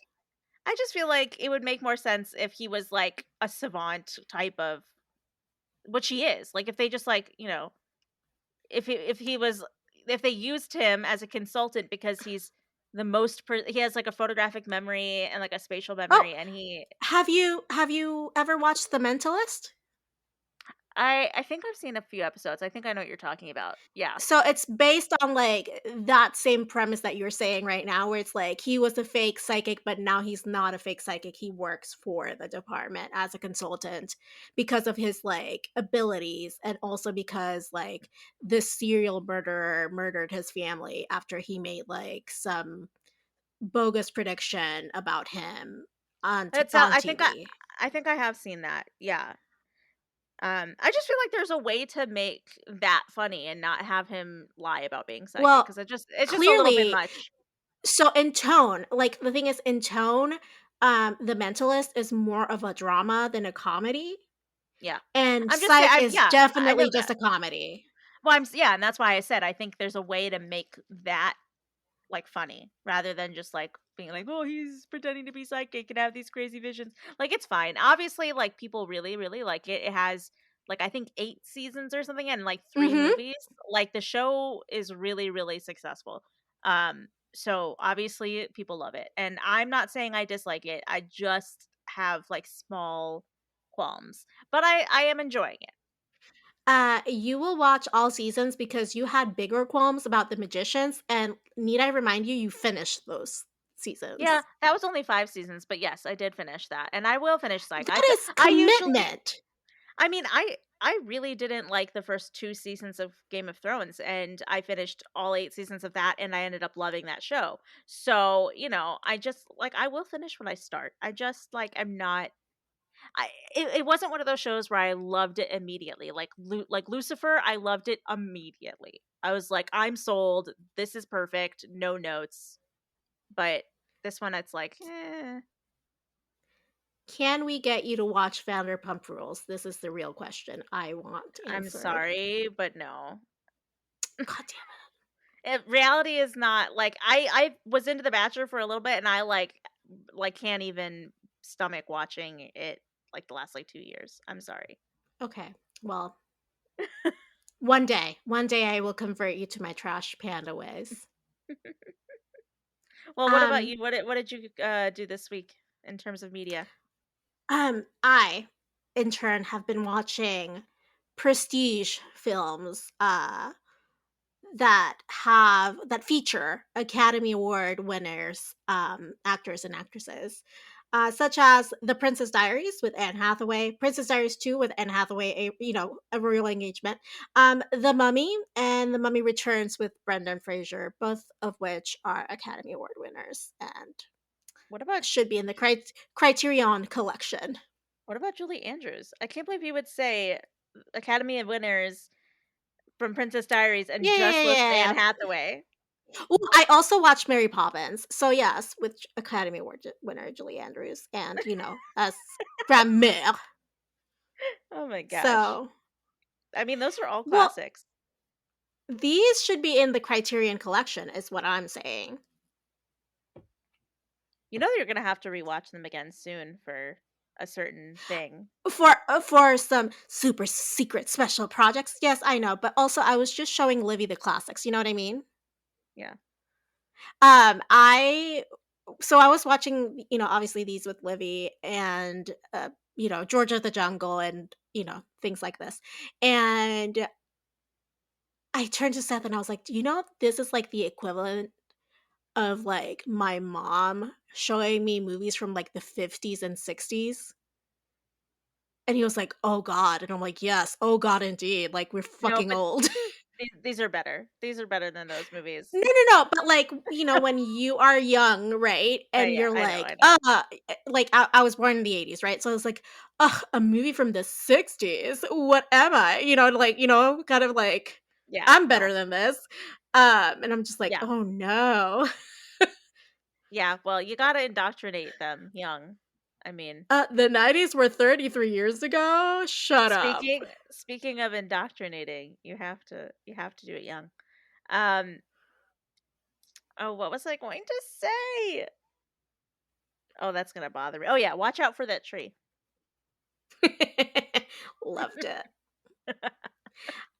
I just feel like it would make more sense if he was, like, a savant type of which he is. Like, if they just, like, if he was if they used him as a consultant because he's the most he has, like, a photographic memory and, like, a spatial oh, memory, and he have you ever watched The Mentalist? I think I've seen a few episodes. I think I know what you're talking about. Yeah. So it's based on, like, that same premise that you're saying right now, where it's like he was a fake psychic, but now he's not a fake psychic. He works for the department as a consultant because of his, like, abilities, and also because, like, this serial murderer murdered his family after he made, like, some bogus prediction about him That's on I think TV. I think I have seen that. Yeah. I just feel like there's a way to make that funny and not have him lie about being psychic Well, because it's just a little bit clearly much. so in tone, like, the thing is in tone, The Mentalist is more of a drama than a comedy, Yeah. and I'm just saying Psych is yeah, I know definitely just that. a comedy. Well, yeah, and that's why I said I think there's a way to make that like funny rather than just like being like, "Oh, he's pretending to be psychic and have these crazy visions." Like it's fine. Obviously, like people really really like it. It has like I think 8 seasons or something and like 3 Mhm. movies. Like the show is really really successful. So obviously people love it. And I'm not saying I dislike it. I just have like small qualms. But I am enjoying it. You will watch all seasons because you had bigger qualms about The Magicians, and need I remind you, you finished those Yeah, seasons. that was only 5 seasons, but yes, I did finish that. And I will finish Psych. That is I usually commitment. I mean, I really didn't like the first 2 seasons of Game of Thrones, and I finished all 8 seasons of that, and I ended up loving that show. So, I just like, I will finish when I start. I just, like, I'm not it wasn't one of those shows where I loved it immediately. Like Lucifer, I loved it immediately. I was like, "I'm sold. This is perfect. No notes." But this one, it's like, "Eh, Can we get you to watch Vanderpump Rules? This is the real question I want I'm answered. sorry, but no." God damn it. Reality is not like I was into The Bachelor for a little bit, and I like can't even stomach watching it like the last like 2 years. I'm sorry. Okay. Well, one day I will convert you to my trash panda ways. Well, what about Um, you? What did you do this week in terms of media? I, in turn, have been watching prestige films, that feature Academy Award winners, actors and actresses, such as The Princess Diaries with Anne Hathaway, Princess Diaries 2 with Anne Hathaway, a royal engagement, The Mummy, and The Mummy Returns with Brendan Fraser, both of which are Academy Award winners and What about should be in the Criterion collection. what about Julie Andrews? I can't believe you would say Academy of Winners from Princess Diaries and Yeah, yeah, just yeah, list yeah, Anne yeah. Hathaway. Ooh, I also watched Mary Poppins. So yes, with Academy Award winner Julie Andrews and, as grand-mère. Oh my gosh. So, I mean, those are all well, classics. these should be in the Criterion collection is what I'm saying. You know you're gonna have to rewatch them again soon for a certain thing. For some super secret special projects. Yes, I know, but also I was just showing Livy the classics, you know what I mean? Yeah. I so I was watching, obviously these with Livy and Georgia the Jungle and, things like this. And I turned to Seth and I was like, "Do you know this is like the equivalent of like my mom showing me movies from like the 50s and 60s?" And he was like, "Oh god." And I'm like, "Yes, oh god indeed. Like we're No, fucking but old." these are better. These are better than those movies. No, no, but like, when you are young, right? And Yeah, you're I know, like, I know. like I was born in the 80s, right? So I was like, ugh, a movie from the 60s. What am I? Like, kind of like, Yeah, I'm better no. than this. And I'm just like, Yeah. oh no. Yeah, well, you gotta indoctrinate them young. I mean, The 90s were 33 years ago. Shut up. speaking of indoctrinating, you have to do it young. Um, oh, what was I going to say? Oh, that's gonna bother me. Oh yeah, watch out for that tree. Loved it.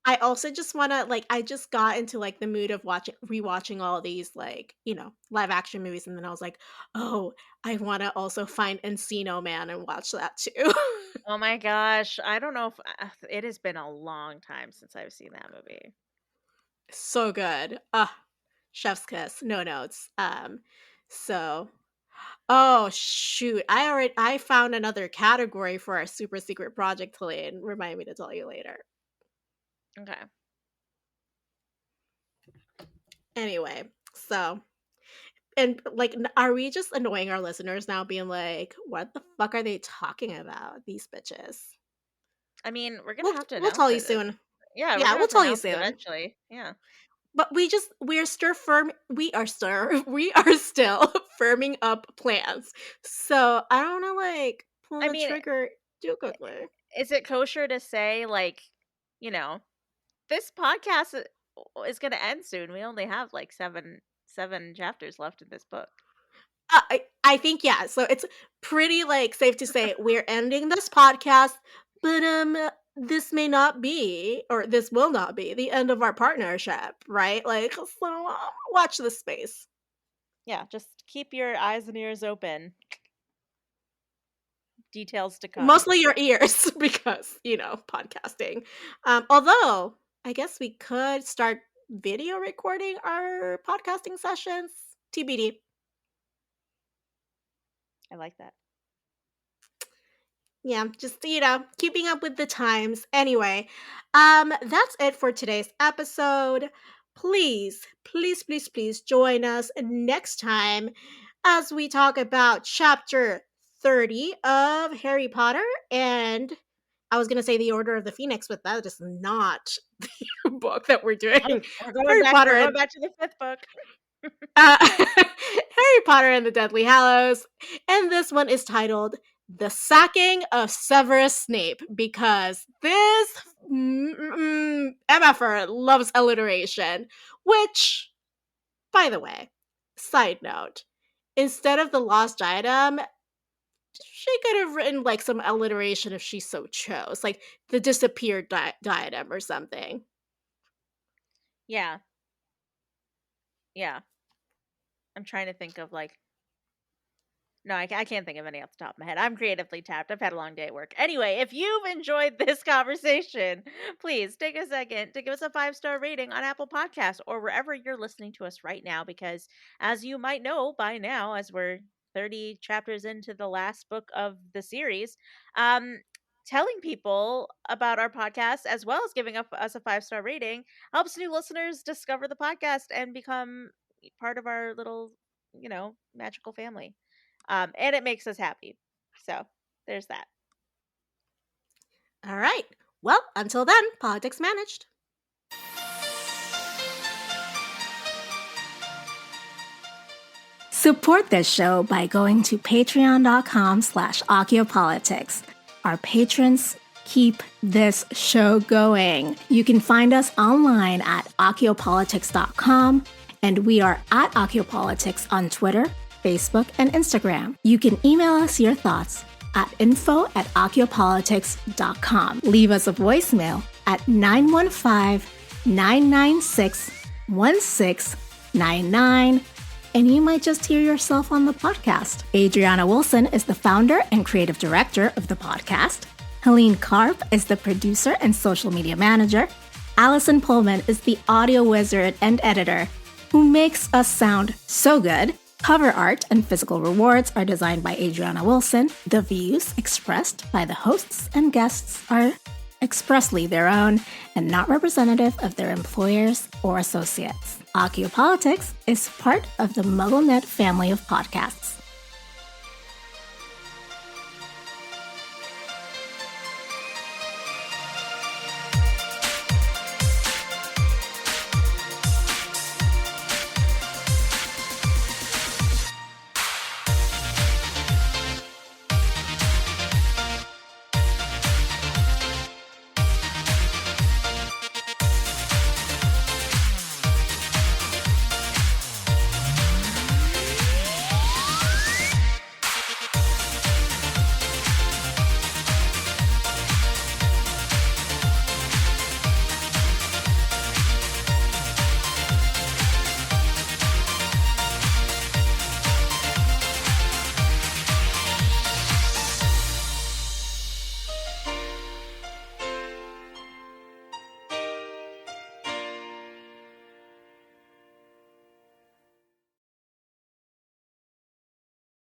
I also just wanna like, I just got into, like, the mood of rewatching all these, like, live action movies, and then I was like, "Oh, I wanna also find Encino Man and watch that too." Oh my gosh, I don't know if it has been a long time since I've seen that movie. So good. Chef's kiss, no notes. So oh, shoot, I found another category for our super secret project, Helene. Remind me to tell you later. Okay. Anyway, so and, like, are we just annoying our listeners now being like, "What the fuck are they talking about, these bitches?" I mean, we're gonna We'll have to we'll tell announce you it. soon. Yeah, we're Yeah, gonna we'll have to tell you announce it soon. eventually. Yeah. But we are still firming up plans. So, I don't wanna, like, pull I the mean, trigger too quickly. is it kosher to say like, you know, this podcast is gonna end soon. We only have like seven chapters left in this book. I think, yeah, so it's pretty, like, safe to say we're ending this podcast, but, this may not be, or this will not be the end of our partnership, right? Like, so, watch this space. Yeah, just keep your eyes and ears open. Details to come. Mostly your ears because, podcasting. Although, I guess we could start video recording our podcasting sessions, TBD. I like that. Yeah, just, keeping up with the times. Anyway, that's it for today's episode. Please, please, please, please join us next time as we talk about chapter 30 of Harry Potter. And I was going to say The Order of the Phoenix, but that is not the book that we're Oh, doing. we're going Harry back. Potter We're and going back to the fifth book. Harry Potter and the Deathly Hallows. And this one is titled The Sacking of Severus Snape, because this MFR loves alliteration, which, by the way, side note, instead of the Lost Diadem, she could have written like some alliteration if she so chose, like the disappeared diadem or something. Yeah, yeah. I'm trying to think of like no, I can't think of any off the top of my head. I'm creatively tapped. I've had a long day at work. Anyway, if you've enjoyed this conversation, please take a second to give us a 5-star rating on Apple Podcasts or wherever you're listening to us right now. Because as you might know by now, as we're 30 chapters into the last book of the series, um, telling people about our podcast as well as giving us a 5-star rating helps new listeners discover the podcast and become part of our little, magical family. And it makes us happy. So there's that. All right. Well, until then, politics managed. Support this show by going to patreon.com/acciopolitics. Our patrons keep this show going. You can find us online at acciopolitics.com, and we are at acciopolitics on Twitter, Facebook, and Instagram. You can email us your thoughts at info@acciopolitics.com. Leave us a voicemail at 915-996-1699, and you might just hear yourself on the podcast. Adriana Wilson is the founder and creative director of the podcast. Helene Karp is the producer and social media manager. Allison Pullman is the audio wizard and editor who makes us sound so good. Cover art and physical rewards are designed by Adriana Wilson. The views expressed by the hosts and guests are expressly their own and not representative of their employers or associates. Acciopolitics is part of the MuggleNet family of podcasts.